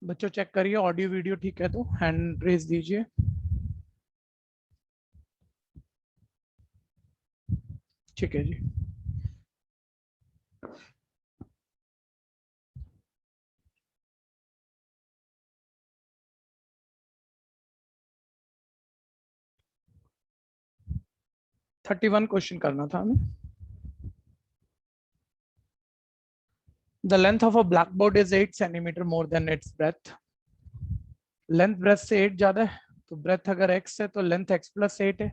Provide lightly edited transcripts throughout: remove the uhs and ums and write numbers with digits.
बच्चों चेक करिए audio video ठीक है तो हैंड रेज दीजिए। ठीक है जी। वन 31 क्वेश्चन करना था हमें। The length of a black board is 8 centimetre more than it's breath. Length breadth से 8 ज्यादा है, तो ब्रेथ अगर x है तो लेंथ x प्लस 8 है।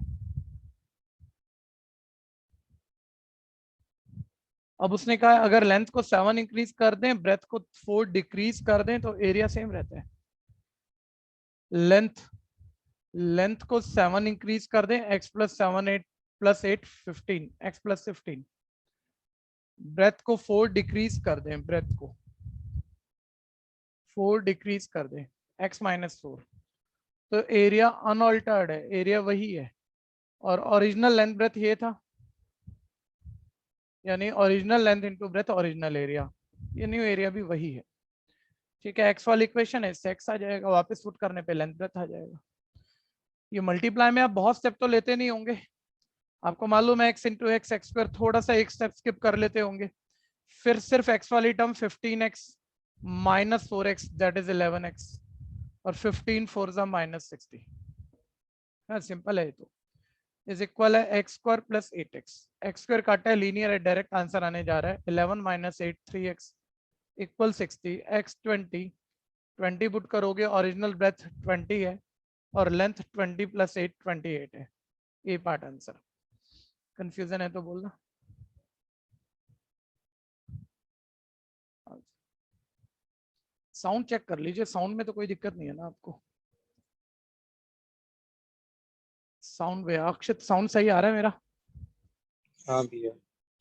अब उसने कहा अगर लेंथ को 7 इंक्रीज कर दें, ब्रेथ को 4 डिक्रीज कर दें तो एरिया सेम रहता है। लेंथ लेंथ को 7 इंक्रीज कर दें, x plus 7 8 plus 8 15, x plus 15। Breadth को 4 डिक्रीज कर दें, ब्रेथ को 4 डिक्रीज कर दें, x माइनस 4, तो एरिया अनऑल्टर्ड है, एरिया वही है। और ओरिजिनल लेंथ ब्रेथ ये था, यानी original length into breath original area, ये न्यू एरिया भी वही है। ठीक है, एक्स वाली इक्वेशन है, इससे एक्स आ जाएगा, वापस पुट करने पे लेंथ ब्रेथ आ जाएगा। ये मल्टीप्लाई में आप बहुत स्टेप तो लेते नहीं होंगे, आपको मालूम है x into x x square, थोड़ा सा एक स्टेप स्किप कर लेते होंगे। फिर सिर्फ एक्स वाली term 15x minus 4x that is 11x, और 15 4 जा माइनस 60। हाँ सिंपल है, तो इज इक्वल है x square plus 8x। X square काटा है, लीनियर है, डायरेक्ट आंसर आने जा रहा है 11 minus 8 3x equal 60। x 20 put करोगे, ओरिजिनल ब्रेथ 20 है और लेंथ 20 प्लस 8 28 है। ये पार्ट आंसर। कंफ्यूजन है तो बोलना। साउंड चेक कर लीजिए, साउंड में तो कोई दिक्कत नहीं है ना आपको? साउंड भैया अक्षित, साउंड सही आ रहा है मेरा? हाँ भैया।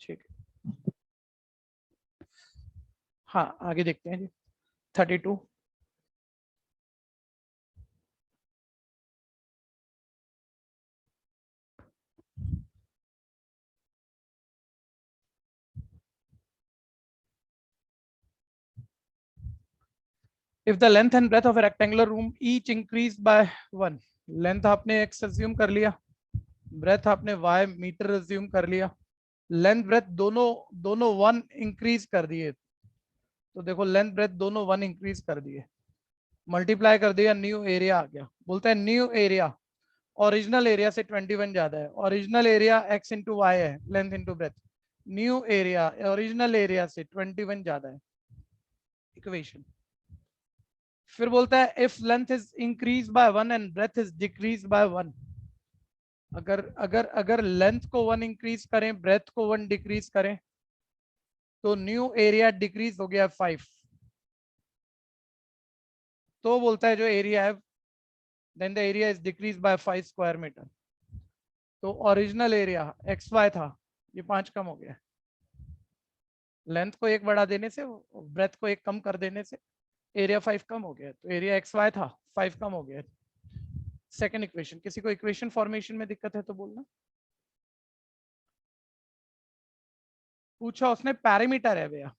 ठीक है, हाँ आगे देखते हैं जी। 32। If the length and breadth of a rectangular room each increase by 1, length आपने x अज्यूम कर लिया, ब्रेथ आपने y मीटर अज्यूम कर लिया, लेंथ ब्रेथ दोनों दोनों 1 इंक्रीज कर दिए, तो देखो लेंथ ब्रेथ दोनों 1 इंक्रीज कर दिए, मल्टीप्लाई कर दिया, न्यू एरिया आ गया। बोलता है न्यू एरिया ओरिजिनल एरिया से 21 ज्यादा है, original area x into y है, length into breadth, new area original area से 21 ज्यादा है, इक्वेशन। फिर बोलता है if length is increase by 1 and breadth is decrease by 1, अगर अगर अगर लेंथ को 1 इंक्रीज करें, ब्रेथ को 1 डिक्रीज करें, तो न्यू एरिया डिक्रीज हो गया 5। तो बोलता है जो एरिया है, then the area is decrease by 5 square metre. तो ओरिजिनल एरिया एक्स वाई था, ये 5 कम हो गया, लेंथ को 1 बढ़ा देने से, ब्रेथ को 1 कम कर देने से एरिया 5 कम हो गया, तो एरिया एक्स वाई था 5 कम हो गया। Second equation. किसी को इक्वेशन फॉर्मेशन में दिक्कत है तो बोलना। पूछा उसने पैरामीटर है भैया,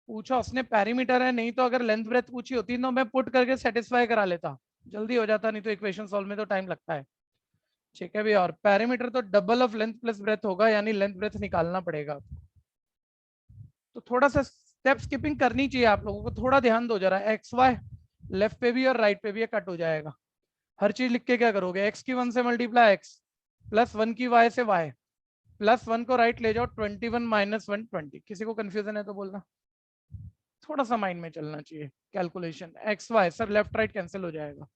पूछा उसने पैरामीटर है, नहीं तो अगर लेंथ ब्रेथ पूछी होती तो मैं पुट करके सेटिस्फाई करा लेता, जल्दी हो जाता, नहीं तो इक्वेशन सॉल्व में तो टाइम लगता है। ठीक है भैया, और पैरामीटर तो double of length plus breath होगा, यानी लेंथ ब्रेथ निकालना पड़ेगा। तो थोड़ा सा स्टेप स्किपिंग करनी चाहिए आप लोगों को, थोड़ा ध्यान दो जरा। एक्स वाई लेफ्ट पे भी और राइट पे भी कट हो जाएगा, हर चीज लिख के क्या करोगे, एक्स की 1 से मल्टीप्लाई एक्स, प्लस 1 की वाई से वाई, प्लस 1 को राइट ले जाओ, 21 माइनस 1 20। किसी को कंफ्यूजन है तो बोलना, थोड़ा सा माइंड में चलना चाहिए calculation. X y sir left right cancel हो जाएगा,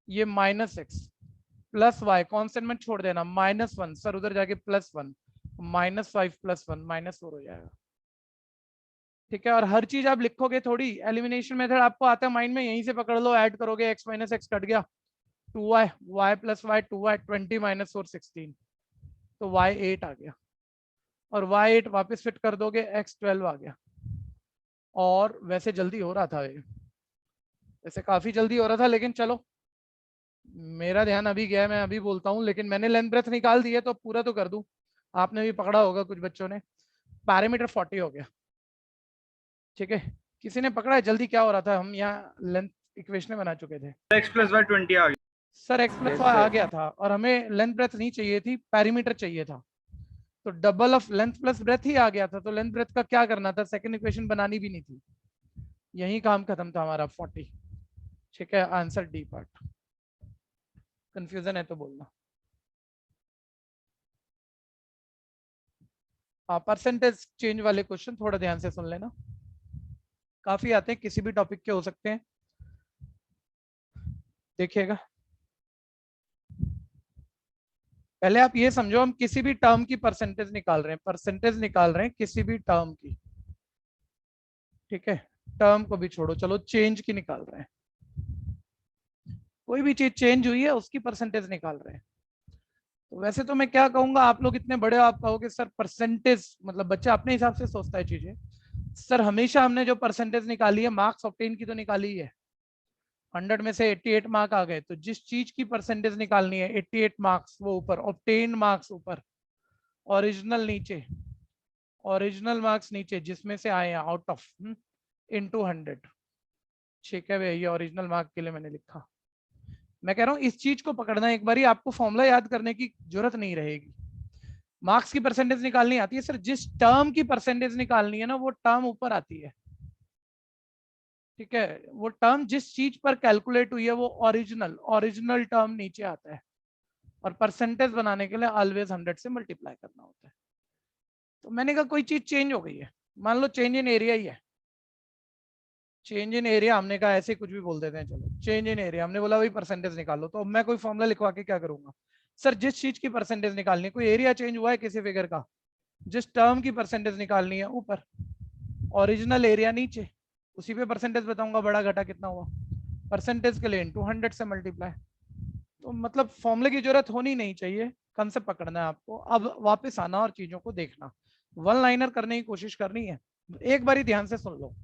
ये minus x plus y constant में छोड़ देना, -1 सर उधर जाके +1, -5 + 1 -4 हो जाएगा। ठीक है, और हर चीज आप लिखोगे थोड़ी, एलिमिनेशन मेथड आपको आता है माइंड में, यहीं से पकड़ लो, ऐड करोगे, x माइनस एक्स कट गया, 2y, y plus Y 2y, 20 minus 4 16, तो y 8 आ गया, और y 8 वापस फिट कर दोगे, x 12 आ गया। और वैसे जल्दी हो रहा था ये, वैसे काफी जल्दी हो रहा था, लेकिन चलो मेरा ध्यान अभी गया है, मैं अभी बोलता हूँ, लेकिन मैंने लेंथ ब्रेथ निकाल दी है तो पूरा तो कर दूं। आपने भी पकड़ा होगा कुछ बच्चों ने, पैरामीटर 40 हो गया। ठीक है, किसी ने पकड़ा है जल्दी क्या हो रहा था? हम यहाँ लेंथ इक्वेशन बना चुके थे। x प्लस वाई 20 आ गया सर x प्लस वाई आ गया था और हमें लेंथ ब्रेथ नहीं चाहिए थी, पेरीमीटर चाहिए था, तो double of length plus breadth ही आ गया था। तो लेंथ ब्रेथ का क्या करना था? सेकंड इक्वेशन बनानी भी नहीं थी, यही काम खत्म था हमारा 40। ठीक है, आंसर डी पार्ट। कंफ्यूजन है तो बोलना। हाँ, परसेंटेज चेंज वाले क्वेश्चन थोड़ा ध्यान से सुन लेना, काफी आते हैं, किसी भी टॉपिक के हो सकते हैं, देखिएगा। पहले आप ये समझो, हम किसी भी टर्म की परसेंटेज निकाल रहे हैं, परसेंटेज निकाल रहे हैं किसी भी टर्म की, ठीक है, टर्म को भी छोड़ो, चलो चेंज की निकाल रहे हैं, कोई भी चीज चेंज हुई है उसकी परसेंटेज निकाल रहे हैं। तो वैसे तो मैं क्या कहूंगा, आप लोग इतने बड़े हो, आप कहोगे सर परसेंटेज, मतलब बच्चा अपने हिसाब से सोचता है चीजें। सर हमेशा हमने जो परसेंटेज निकाली है, मार्क्स ऑब्टेन की तो निकाली ही है, 100 में से 88 मार्क आ गए, तो जिस चीज की परसेंटेज निकालनी है 88 मार्क्स वो ऊपर, ऑब्टेन मार्क्स ऊपर, ओरिजिनल नीचे, ओरिजिनल मार्क्स नीचे, जिसमें से आए हैं आउट ऑफ इनटू 100। ठीक है भैया, ये ओरिजिनल मार्क के लिए मैंने लिखा। मैं कह रहा हूँ इस चीज को पकड़ना, एक बारी आपको फॉर्मूला याद करने की जरूरत नहीं रहेगी। मार्क्स की परसेंटेज निकालनी आती है सर, जिस टर्म की परसेंटेज निकालनी है ना वो टर्म ऊपर आती है, ठीक है, वो टर्म जिस चीज पर कैलकुलेट हुई है वो ओरिजिनल टर्म नीचे आता है, और परसेंटेज बनाने के लिए ऑलवेज 100 से मल्टीप्लाई करना होता है। तो मैंने कहा कोई चीज चेंज हो गई है, मान लो चेंज इन एरिया ही है, चेंज इन एरिया, हमने कहा ऐसे कुछ भी बोल देते हैं, चलो चेंज इन एरिया, हमने बोला भाई परसेंटेज निकालो, तो अब मैं कोई फॉर्मूला लिखवा के क्या करूंगा? सर जिस चीज की परसेंटेज निकालनी है, कोई एरिया चेंज हुआ है किसी फिगर का, जिस टर्म की परसेंटेज निकालनी है ऊपर, ओरिजिनल एरिया नीचे, उसी पे परसेंटेज बताऊंगा बड़ा घटा कितना हुआ, परसेंटेज के लिए इनटू 100 से मल्टीप्लाई। तो मतलब फॉर्मूले की जरूरत होनी नहीं चाहिए, कंसेप्ट पकड़ना है आपको, अब वापस आना और चीजों को देखना, वन लाइनर करने की कोशिश करनी है। एक बारी ध्यान से सुन लो,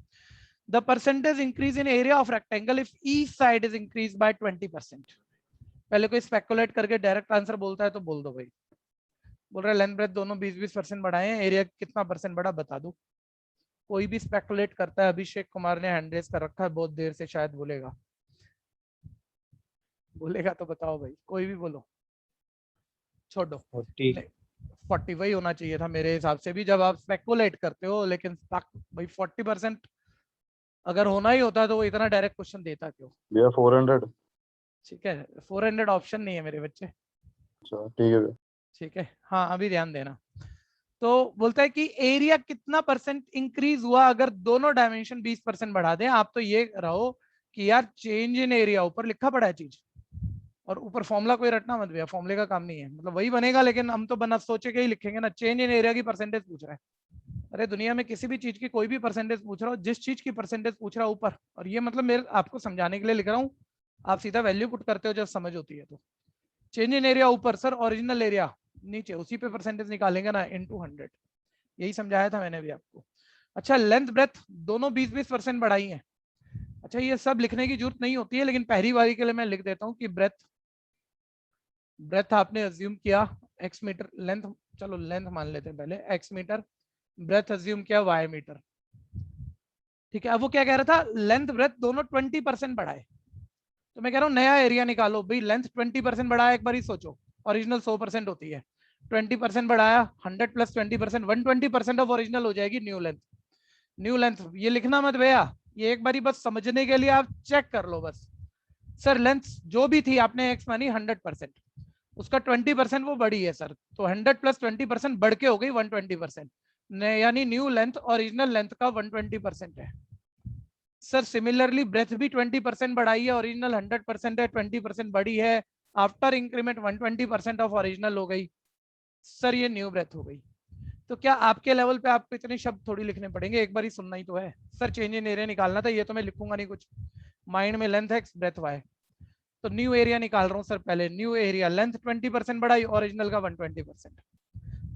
the percentage increase in area of rectangle if each side is increased by 20%। पहले कोई स्पेकुलेट करके डायरेक्ट आंसर बोलता है तो बोल दो भाई, बोल रहा है लेंथ ब्रेथ दोनों 20-20% बढ़ाए हैं, एरिया कितना परसेंट बढ़ा बता दो। कोई भी स्पेकुलेट करता है, अभिषेक कुमार ने हैंड रेज कर रखा है, बहुत देर से, शायद बोलेगा, बोलेगा तो बताओ भाई, कोई भी बोलो, छोड़ो। 40 40 वही होना चाहिए था मेरे हिसाब से भी, जब आप स्पेकुलेट करते हो, लेकिन भाई 40% अगर होना ही होता तो वो इतना डायरेक्ट क्वेश्चन देता क्यों? भैया 400। ठीक है, 400 ऑप्शन नहीं है मेरे बच्चे। अच्छा ठीक है भैया। ठीक है, हाँ अभी ध्यान देना। तो बोलता है कि एरिया कितना परसेंट इंक्रीज हुआ अगर दोनों डायमेंशन 20% बढ़ा दें। आप तो ये रहो कि यार चेंज इन एरिया, ऊपर लिखा पड़ा है चीज, और ऊपर फॉर्मूला कोई रटना मत भैया, फॉर्मूले का काम नहीं है, मतलब वही बनेगा, लेकिन हम तो बना सोचे के ही लिखेंगे ना। चेंज इन एरिया की परसेंटेज पूछ रहा है, अरे दुनिया में किसी भी चीज की कोई भी परसेंटेज पूछ रहा हो, जिस चीज की परसेंटेज पूछ रहा है ऊपर, और ये मतलब मेरे आपको समझाने के लिए लिख रहा हूँ, आप सीधा वैल्यू पुट करते हो जब समझ होती है तो। चेंज इन एरिया ऊपर सर, ओरिजिनल एरिया नीचे, उसी पे परसेंटेज निकालेंगे ना, इनटू 100, यही समझाया था मैंने भी आपको। अच्छा, लेंथ ब्रेथ दोनों 20-20% बढ़ाई है। अच्छा, ये सब लिखने की जरूरत नहीं होती है, लेकिन पहली बारी के लिए मैं लिख देता हूँ कि ब्रेथ आपने अज्यूम किया x मीटर, लेंथ, चलो लेंथ मान लेते हैं पहले x मीटर, ब्रेथ अज्यूम किया y मीटर। ठीक है, अब वो क्या कह रहा था, लेंथ ब्रेथ दोनों 20% बढ़ाए, तो मैं कह रहा हूँ नया एरिया निकालो भाई, लेंथ 20% बढ़ाया, एक बार ही सोचो, ओरिजिनल 100% होती है, 20% बढ़ाया, 100 प्लस 20%, 120% ऑफ ओरिजिनल हो जाएगी न्यू लेंथ। न्यू लेंथ ये लिखना मत भैया, ये एक बारी बस समझने के लिए आप चेक कर लो बस। सर लेंथ जो भी थी आपने एक्स मानी 100%, उसका 20% वो बढ़ी है सर, तो 100 प्लस 20% बढ़ के हो गई 120%, यानी न्यू लेंथ ओरिजिनल लेंथ का 120% है। सर सिमिलरली ब्रेथ भी 20% बढ़ाई है, ओरिजिनल 100% है, 20% बढ़ी है, आफ्टर इंक्रीमेंट 120% ऑफ ओरिजिनल हो गई, सर ये न्यू ब्रेथ हो गई। तो क्या आपके लेवल पे आपको इतने शब्द थोड़ी लिखने पड़ेंगे, एक बार ही सुनना ही तो है। सर चेंज इन एरिया निकालना था, ये तो मैं लिखूंगा नहीं कुछ, माइंड में लेंथ एक्स ब्रेथ वाई, तो न्यू एरिया निकाल रहा हूँ सर। पहले न्यू एरिया, लेंथ 20% बढ़ाई, ओरिजिनल का 120%,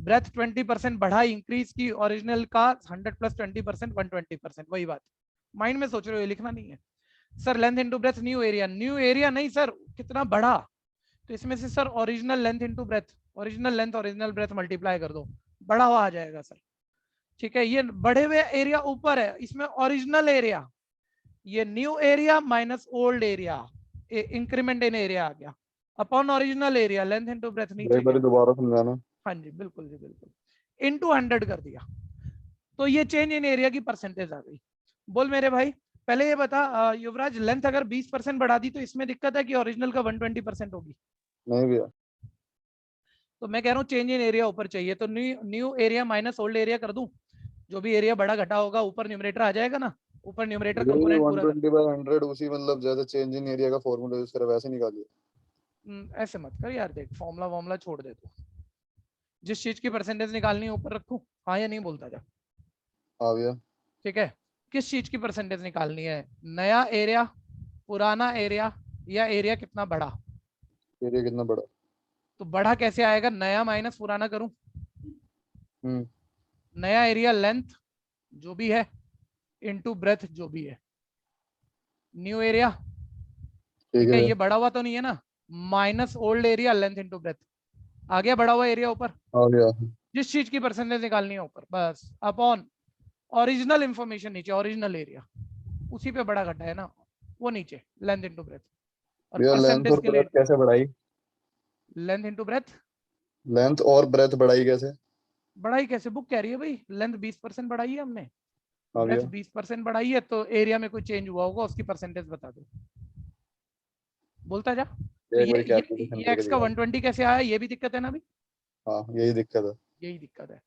ब्रेथ 20% बढ़ाई इंक्रीज की, ओरिजिनल का 100 प्लस 20% 120%, वही बात माइंड में सोच रहे हो, लिखना नहीं है। Sir length into breadth new area, new area नहीं सर, कितना बढ़ा, तो इसमें से sir original length into breath, original length original breath multiply कर दो, बड़ा हुआ आ जाएगा सर। ठीक है, ये बढ़े हुए एरिया ऊपर है, इसमें ओरिजिनल एरिया, ये new area minus old area, increment in area आ गया upon original area, length into breadth नीचे एक बार गया। दोबारा समझाना। हाँ जी बिल्कुल जी बिल्कुल, इनटू 100 कर दिया, तो ये चेंज इन एरिया की परसेंटेज आ गई। बोल मेरे भाई, पहले ये बता युवराज, लेंथ अगर 20% बढ़ा दी तो इसमें दिक्कत है कि ओरिजिनल का 120% होगी? नहीं भैया। तो मैं कह रहा हूँ चेंज इन एरिया ऊपर चाहिए, तो new area minus old area कर दूं, जो भी एरिया बढ़ा घटा होगा ऊपर न्यूमरेटर आ जाएगा ना, ऊपर न्यूमरेटर यही कंपोनेंट पूरा कर। 120/100 उसी मतलब जैसे चेंज इन एरिया का फॉर्मूला यूज करा वैसे निकालिए। ऐसे मत कर यार, देख फॉर्मूला वॉर्मूला छोड़ दे तू, जिस चीज की परसेंटेज निकालनी है ऊपर रखू, हाँ या नहीं बोलता जा। हाँ भैया। ठीक है, किस चीज की परसेंटेज निकालनी है, नया एरिया, पुराना एरिया, या एरिया कितना बड़ा? एरिया कितना बड़ा। तो बड़ा कैसे आएगा, नया माइनस पुराना करूं, हम्म। नया एरिया लेंथ जो भी है इनटू ब्रेथ जो भी है, न्यू एरिया, ठीक ठीक है है, भैया। ये बढ़ा हुआ तो नहीं है ना, minus old area length into breadth, आ गया बढ़ा हुआ एरिया ऊपर, आ गया। जिस चीज की परसेंटेज निकालनी है ऊपर, बस अपॉन ओरिजिनल इंफॉर्मेशन नीचे, ओरिजिनल एरिया उसी पे बड़ा घटा है ना, वो नीचे लेंथ इनटू ब्रेथ, और भैया लेंथ परसेंटेज और के लिए ब्रेथ कैसे बढ़ाई। लेंथ इनटू ब्रेथ, लेंथ और ब्रेथ बढ़ाई कैसे। बढ़ाई कैसे, बुक कह रही है भाई, लेंथ 20% बढ़ाई है हमने, हाँ ब्रेथ भैया। 20% बढ़ाई है, तो एरिया में कोई चेंज हुआ होगा उसकी परसेंटेज बता दो, बोलता जा। तो एक बार कैलकुलेशन ये करके एक्स का दिखा। 120 कैसे आया, ये भी दिक्कत है ना भाई, हाँ यही दिक्कत है। यही दिक्कत है।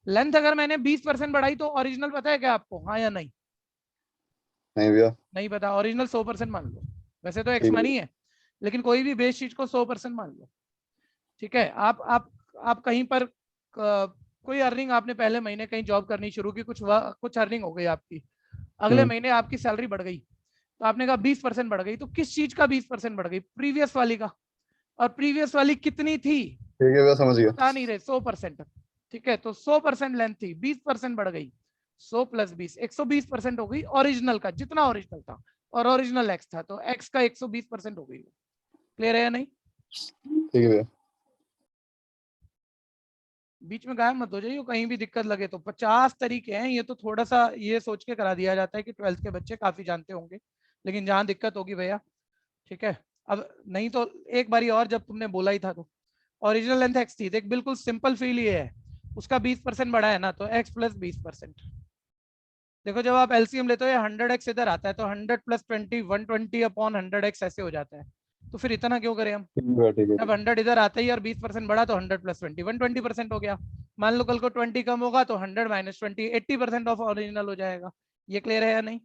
लेंथ अगर मैंने 20% बढ़ाई तो ओरिजिनल पता है क्या आपको, हाँ या नहीं? नहीं भैया। नहीं पता, ओरिजिनल 100% मान लो, वैसे तो एक्स ठीक है। मनी है, लेकिन कोई भी बेस चीज को 100% मान लो। ठीक है, आप कहीं पर कोई अर्निंग आपने पहले महीने कहीं जॉब करनी शुरू की, कुछ अर्निंग हो गई आपकी, अगले हम्म। महीने आपकी सैलरी बढ़ गई, तो आपने कहा 20% बढ़ गई, तो किस चीज का 20% बढ़ गई, प्रीवियस वाली का, और प्रीवियस वाली कितनी थी ठीक है भैया समझ गया। बता नहीं रहे, 100%। ठीक है, तो 100% लेंथ थी, 20% बढ़ गई, 100 प्लस 20 120% हो गई ओरिजिनल का, जितना ओरिजिनल था, और ओरिजिनल एक्स था, तो एक्स का 120% हो गई। क्लियर है या नहीं? ठीक है भैया। बीच में गायब मत हो जाइए, कहीं भी दिक्कत लगे तो 50 तरीके हैं, ये तो थोड़ा सा ये सोच के करा दिया जाता है कि 12th के बच्चे काफी जानते होंगे, लेकिन जहां दिक्कत होगी भैया, ठीक है, अब नहीं तो एक बारी और, जब तुमने बोला ही था तो ओरिजिनल लेंथ एक्स थी, देख बिल्कुल सिंपल फील ये है, उसका 20% बढ़ा है ना, तो एक्स प्लस 20%। देखो जब आप एलसीएम लेते हो, 100x इधर आता है, तो 100 प्लस 20 120 अपॉन 100x ऐसे हो जाता है, तो फिर इतना क्यों करें हम, ठीक है ठीक है। जब 100 इधर आता ही और 20% बढ़ा, तो 100 प्लस 20 120% हो गया। मान लो कल को 20 कम होगा, तो 100 माइनस 20 80% ऑफ ओरिजिनल हो जाएगा। ये क्लियर है या नहीं?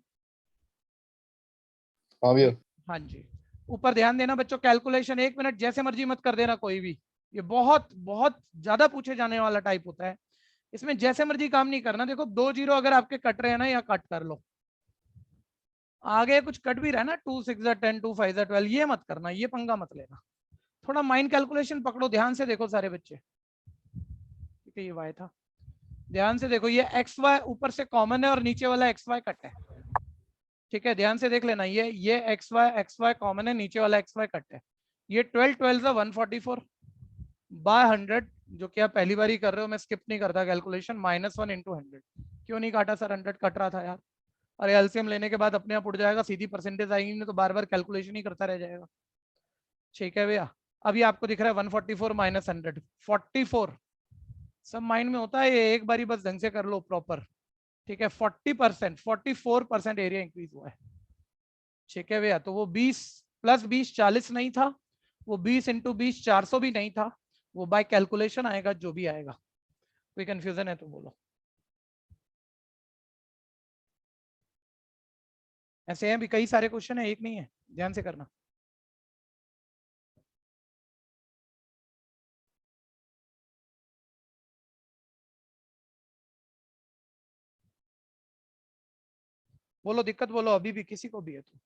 हाँ भैया। हाँ जी। ऊपर ध्यान देना बच्चों, कैलकुलेशन 1 मिनट जैसे मर्जी मत कर देना कोई भी, ये बहुत बहुत ज्यादा पूछे जाने वाला टाइप होता है, इसमें जैसे मर्जी काम नहीं करना। देखो 2 जीरो अगर आपके कट रहे हैं ना, या कट कर लो, आगे कुछ कट भी रहा है ना, 2 6 10 2 5 12, ये मत करना, ये पंगा मत लेना, थोड़ा माइंड कैलकुलेशन पकड़ो, ध्यान से देखो सारे बच्चे। ठीक है, ये वाई था, ध्यान से देखो, ये एक्स वाई ऊपर से कॉमन है और नीचे वाला एक्स वाई कट है। ठीक है, ध्यान से देख लेना, ये एक्स वाई कॉमन है, नीचे वाला एक्स वाई कट है। ये 12 12 144 बाय 100, जो कि आप पहली बार ही कर रहे हो, मैं स्किप नहीं करता कैलकुलेशन, -1 इंटू 100। क्यों नहीं काटा सर, 100 कट रहा था यार, अरे एलसीएम लेने के बाद अपने आप उड़ जाएगा, सीधी परसेंटेज आएगी, नहीं तो बार बार कैलकुलेशन ही करता रह जाएगा। ठीक है भैया, अभी आपको दिख रहा है 144 माइनस 100 44, सब माइंड में होता है ये, एक बारी बस ढंग से कर लो प्रॉपर। ठीक है, 40% 44% एरिया इंक्रीज हुआ है। ठीक है भैया, तो वो 20 प्लस 20 40 नहीं था, वो 20 इंटू 20 400 भी नहीं था, वो बाय कैलकुलेशन आएगा जो भी आएगा। कोई कंफ्यूजन है तो बोलो। ऐसे हैं भी कई सारे क्वेश्चन है, एक नहीं है, ध्यान से करना। बोलो दिक्कत, बोलो अभी भी किसी को भी है तो।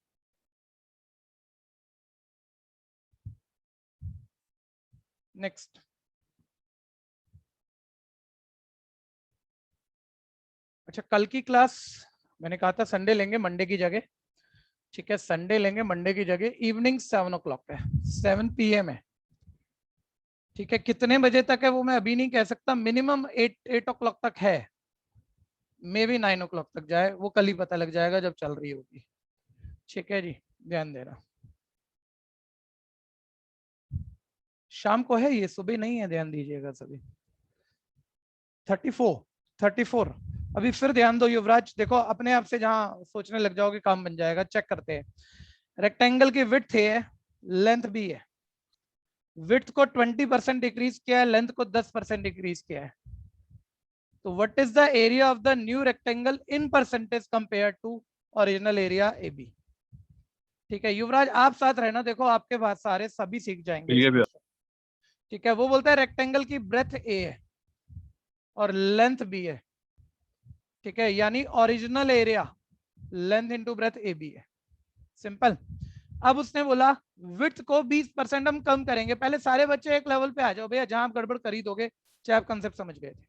नेक्स्ट, अच्छा कल की क्लास मैंने कहा था संडे लेंगे मंडे की जगह। ठीक है, संडे लेंगे मंडे की जगह, इवनिंग 7 o'clock है, 7 PM है। ठीक है, कितने बजे तक है वो मैं अभी नहीं कह सकता, मिनिमम 8 o'clock तक है। मे भी 9 o'clock तक जाए, वो कल ही पता लग जाएगा जब चल रही होगी। ठीक है जी, ध्यान देना। शाम को है ये, सुबह नहीं है, ध्यान दीजिएगा सभी। 34 अभी फिर ध्यान दो युवराज, देखो अपने आप से जहां सोचने लग जाओगे काम बन जाएगा। चेक करते हैं, रेक्टेंगल की विड्थ है, लेंथ भी है। विड्थ को 20% डिक्रीज किया है, लेंथ को 10% डिक्रीज किया है। तो what is the area of the new rectangle in percentage compare to original area A B. ठीक है युवराज, आप साथ रहना, देखो आपके बाद सारे सभी सीख जाएंगे इस question। ठीक है, वो बोलता है रेक्टेंगल की ब्रेथ ए है और लेंथ बी है। ठीक है, यानी original area length into breadth A B है। सिंपल। अब उसने बोला विड्थ को 20% हम कम करेंगे। पहले सारे बच्चे एक लेवल पे आ जाओ भैया, जहां आप गड़बड़ कर ही दोगे, चाहे आप कंसेप्ट समझ गए थे।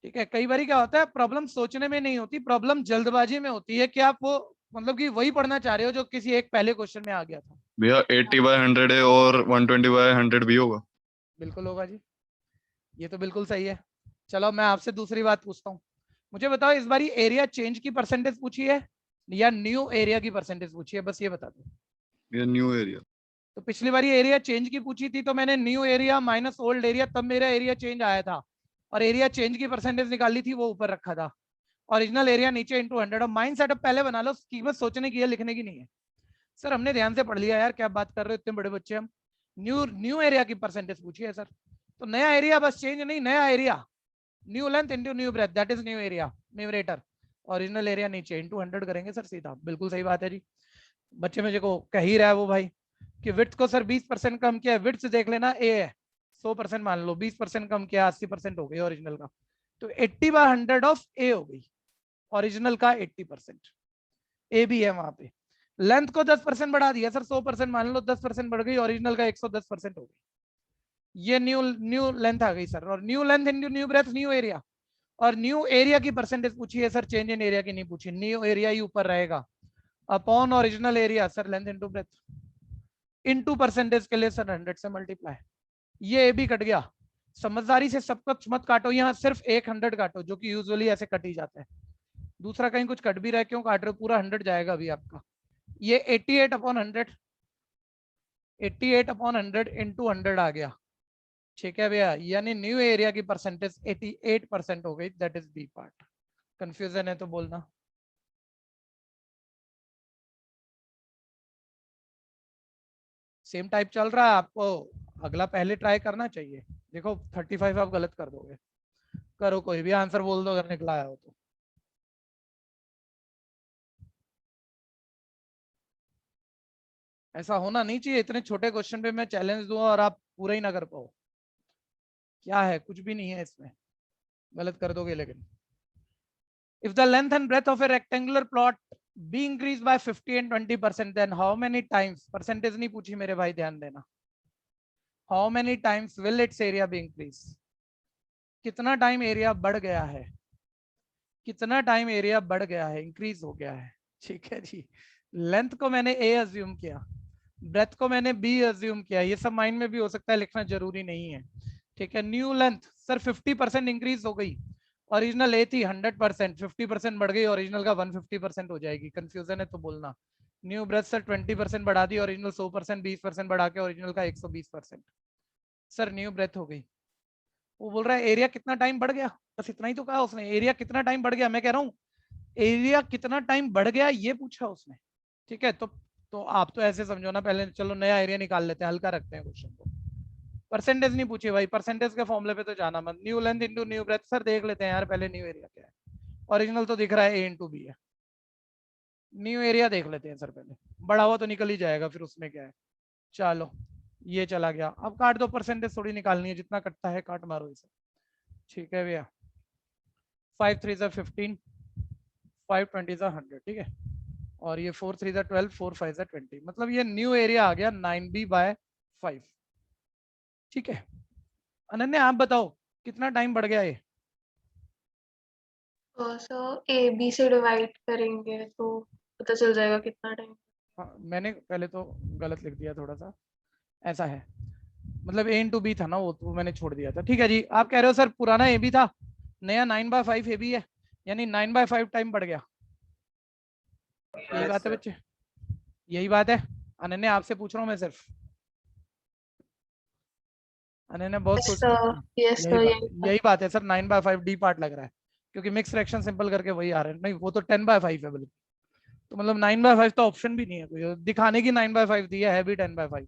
ठीक है, कई बार क्या होता है, प्रॉब्लम सोचने में नहीं होती, प्रॉब्लम जल्दबाजी में होती है कि आप वो मतलब कि वही पढ़ना चाह रहे हो जो किसी एक पहले क्वेश्चन में आ गया था। भैया 80/100 है और 120/100 भी होगा। बिल्कुल होगा जी, ये तो बिल्कुल सही है। चलो मैं आपसे दूसरी बात पूछता हूँ, मुझे बताओ इस बार एरिया चेंज की परसेंटेज पूछी है या न्यू एरिया की परसेंटेज पूछी है, बस ये बता दो। ये न्यू एरिया। तो पिछली बार एरिया चेंज की पूछी थी तो मैंने new area minus old area, तब मेरा एरिया चेंज आया था और एरिया चेंज की परसेंटेज निकाली थी, वो ऊपर रखा था। ओरिजिनल एरिया नीचे इंटू 100। माइंड सेटअप पहले बना लो, कीमत सोचने की है, लिखने की नहीं है। सर हमने ध्यान से पढ़ लिया यार, क्या बात कर रहे हो, इतने बड़े बच्चे हम। न्यू एरिया की परसेंटेज पूछी है सर, तो नया एरिया बस चेंज नहीं, नया area new length into new breadth, that is new area numerator. Original area नीचे इंटू 100 करेंगे सर सीधा। बिल्कुल सही बात है जी, बच्चे मुझे को कह ही रहा है वो भाई कि विड्थ को सर 20% कम किया है। विड्थ देख लेना ए है, 100% मान लो, 20% कम किया 80% हो गई ओरिजिनल का, तो 80/100 ऑफ ए हो गई, ओरिजिनल का 80%। ए भी है वहां पे। लेंथ को 10% बढ़ा दिया सर, 100% मान लो, 10% बढ़ गई, ओरिजिनल का 110% हो गई। ये न्यू लेंथ आ गई सर, और new length into new breadth new area. और न्यू एरिया की परसेंटेज पूछी है सर, चेंज इन एरिया की नहीं पूछी, न्यू एरिया ही ऊपर रहेगा upon original area sir, length into breath into percentage के लिए सर 100 से मल्टीप्लाई। ये ए भी कट गया। समझदारी से सब कुछ मत काटो, यहाँ सिर्फ एक 100 काटो, जो कि यूजुअली ऐसे कट ही जाता है। दूसरा कहीं कुछ कट भी रहा है, क्यों काट रहे हो, पूरा 100 जाएगा अभी आपका। ये 88/100, 88/100 इंटू 100 आ गया। ठीक है भैया, यानी न्यू एरिया की परसेंटेज 88% हो गई, that is B part. Confusion है तो बोलना। सेम टाइप चल रहा है, आपको अगला पहले ट्राई करना चाहिए। देखो 35 आप गलत कर दोगे, करो कोई भी आंसर बोल दो अगर निकला आया हो तो। ऐसा होना नहीं चाहिए, इतने छोटे क्वेश्चन पे मैं चैलेंज दूं और आप पूरा ही ना कर पाओ। क्या है, कुछ भी नहीं है इसमें, गलत कर दोगे लेकिन। If the length and breadth of a rectangular plot be increased by 50 and 20%, then how many times, percentage नहीं पूछी मेरे भाई, ध्यान देना, how many times will its area be increased? कितना टाइम एरिया बढ़ गया है, कितना टाइम एरिया बढ़ गया है, इंक्रीज हो गया है। ठीक है जी, लेंथ को मैंने ए अज्यूम किया, ब्रेथ को मैंने बी अज्यूम किया, ये सब माइंड में भी हो सकता है, लिखना जरूरी नहीं है। ठीक है, न्यू लेंथ सर 50% इंक्रीज हो गई, ओरिजिनल ए थी 100%, 50% बढ़ गई, ओरिजिनल का 150% हो जाएगी। कंफ्यूजन है तो बोलना। न्यू ब्रेथ सर 20% बढ़ा दी, ओरिजिनल 100%, 20% बढ़ा के ओरिजिनल का 120%। सर न्यू ब्रेथ हो गई। वो बोल रहा है एरिया कितना टाइम बढ़ गया, बस इतना ही तो कहा उसने, एरिया कितना टाइम बढ़ गया। मैं कह रहा हूँ एरिया कितना टाइम बढ़ गया ये पूछा उसने। ठीक है, तो आप तो ऐसे समझो ना, पहले चलो नया एरिया निकाल लेते हैं, हल्का रखते हैं क्वेश्चन को। परसेंटेज नहीं पूछी भाई, परसेंटेज के फॉर्मूले पे तो जाना मत। New length into new breadth sir देख लेते हैं यार पहले, न्यू एरिया क्या है। ओरिजिनल तो दिख रहा है ए इंटू बी है, न्यू एरिया देख लेते हैं सर पहले, बड़ा हुआ तो निकल ही जाएगा, फिर उसमें क्या है। चलो ये चला गया, अब काट दो, परसेंटेज थोड़ी निकालनी है, जितना कटता है काट मारो इसे। ठीक है भैया, 5 3 15, 5 20 100, ठीक है, और ये 4 3 12, 4 5 20, मतलब ये न्यू एरिया आ गया 9b/5। ठीक है, अनन्या आप बताओ कितना टाइम बढ़ गया ये। सर ए बी से डिवाइड करेंगे तो पता चल जाएगा कितना टाइम। हाँ, मैंने पहले तो गलत लिख दिया थोड़ा सा, ऐसा है, मतलब ए इंटू बी था ना वो, तो मैंने छोड़ दिया था। ठीक है जी, आप कह रहे हो सर पुराना ए बी था, नया 9/5 ए बी है, यानी 9/5 टाइम बढ़ गया। यही बात है बच्चे, यही बात है। अनन्या आपसे पूछ रहा हूँ मैं सिर्फ, अनन्या बहुत यस सोच सर, यस सर, यही बात है सर। 9/5 डी पार्ट लग रहा है क्योंकि मिक्स फ्रैक्शन सिंपल करके वही आ रहे हैं। नहीं वो तो 10/5 है बल्कि, तो मतलब 9/5 तो ऑप्शन भी नहीं है कोई दिखाने की। 9/5 दिया है भी 10/5,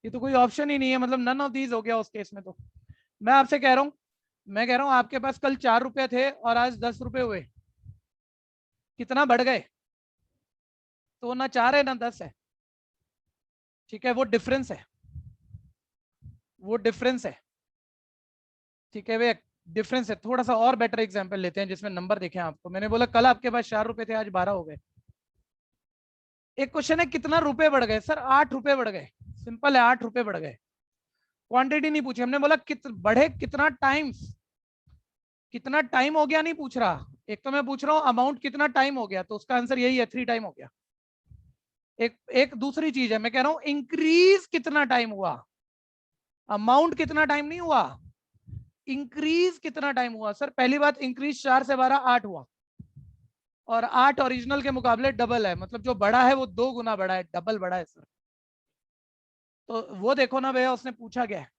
ये तो कोई ऑप्शन ही नहीं है। मतलब नन ऑफ दीज हो गया उस केस में। तो मैं आपसे कह रहा हूँ, मैं कह रहा हूँ आपके पास कल 4 रुपए थे और आज 10 रुपए हुए, कितना बढ़ गए? तो ना 4 है ना 10 है, ठीक है, वो डिफरेंस है, वो डिफरेंस है, ठीक है। वे डिफरेंस है। थोड़ा सा और बेटर एग्जांपल लेते हैं जिसमें नंबर देखें आपको। मैंने बोला कल आपके पास 4 रुपए थे, आज 12 हो गए। एक क्वेश्चन है कितना रुपए बढ़ गए? सर 8 रुपए बढ़ गए, सिंपल है, 8 रुपए बढ़ गए। क्वांटिटी नहीं पूछी हमने, बोला बढ़े कितना टाइम्स, कितना टाइम हो गया नहीं पूछ रहा। एक तो मैं पूछ रहा हूं अमाउंट कितना टाइम हो गया, तो उसका आंसर यही है 3 टाइम हो गया। एक दूसरी चीज है, मैं कह रहा हूं इंक्रीज कितना टाइम हुआ, अमाउंट कितना टाइम नहीं हुआ, इंक्रीज कितना टाइम हुआ। सर पहली बात, इंक्रीज 4 से 12 8 हुआ, और 8 ओरिजिनल के मुकाबले डबल है, मतलब जो बड़ा है वो 2 गुना बड़ा है, डबल बड़ा है सर। तो वो देखो ना भैया, उसने पूछा क्या है,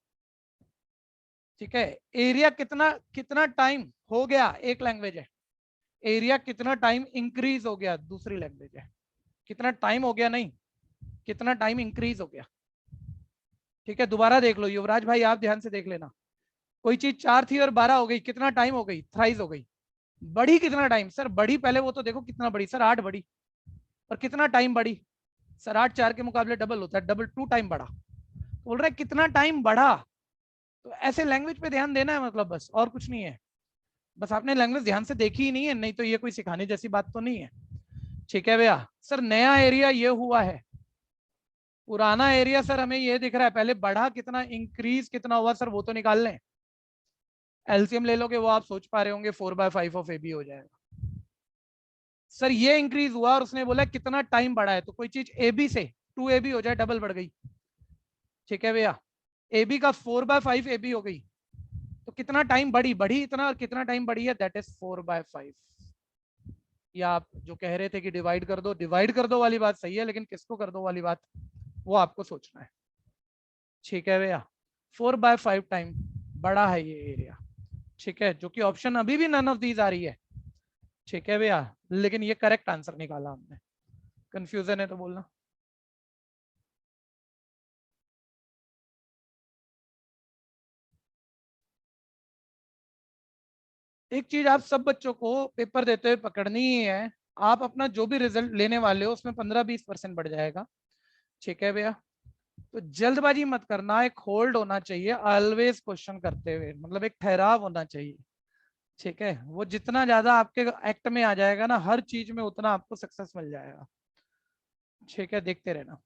ठीक है। एरिया कितना कितना टाइम हो गया, एक लैंग्वेज है। एरिया कितना टाइम इंक्रीज हो गया, दूसरी लैंग्वेज है। कितना टाइम हो गया नहीं, कितना टाइम इंक्रीज हो गया, ठीक है। दोबारा देख लो युवराज भाई, आप ध्यान से देख लेना। कोई चीज 4 थी और 12 हो गई, कितना टाइम हो गई? थ्राइस हो गई। बढ़ी कितना टाइम? सर बढ़ी पहले वो तो देखो कितना बढ़ी। सर 8 बढ़ी, और कितना टाइम बढ़ी? सर 8 4 के मुकाबले डबल होता है, डबल 2 टाइम बढ़ा। बोल रहे कितना टाइम बढ़ा। तो ऐसे लैंग्वेज पे ध्यान देना है, मतलब बस, और कुछ नहीं है। बस आपने लैंग्वेज ध्यान से देखी ही नहीं है, नहीं तो ये कोई सिखाने जैसी बात तो नहीं है, ठीक है भैया। सर नया एरिया ये हुआ है, पुराना एरिया सर हमें ये दिख रहा है। पहले बढ़ा कितना, इंक्रीज कितना हुआ, सर वो तो निकाल लें। एलसीएम ले लोगे, वो आप सोच पा रहे होंगे 4/5 ऑफ ए बी हो जाएगा। सर ये इंक्रीज हुआ और उसने बोला कितना टाइम बढ़ा है, तो कोई चीज ए बी से 2AB हो जाए, डबल बढ़ गई, ठीक है भैया। ए बी का 4/5 AB हो गई, तो कितना टाइम बढ़ी, बढ़ी इतना, और कितना टाइम बढ़ी है, दैट इज 4/5। या आप जो कह रहे थे कि डिवाइड कर दो, डिवाइड कर दो वाली बात सही है, लेकिन किसको कर दो वाली बात, वो आपको सोचना है, ठीक है भैया। 4/5 टाइम बड़ा है ये एरिया, ठीक है, जो कि ऑप्शन अभी भी नन ऑफ दीज आ रही है, ठीक है भैया। लेकिन ये करेक्ट आंसर निकाला हमने। कंफ्यूजन है तो बोलना। एक चीज आप सब बच्चों को पेपर देते हुए पकड़नी ही है, आप अपना जो भी रिजल्ट लेने वाले हो उसमें 15-20% बढ़ जाएगा, ठीक है भैया। तो जल्दबाजी मत करना, एक होल्ड होना चाहिए ऑलवेज क्वेश्चन करते हुए, मतलब एक ठहराव होना चाहिए, ठीक है। वो जितना ज्यादा आपके एक्ट में आ जाएगा ना हर चीज में, उतना आपको सक्सेस मिल जाएगा, ठीक है। देखते रहना।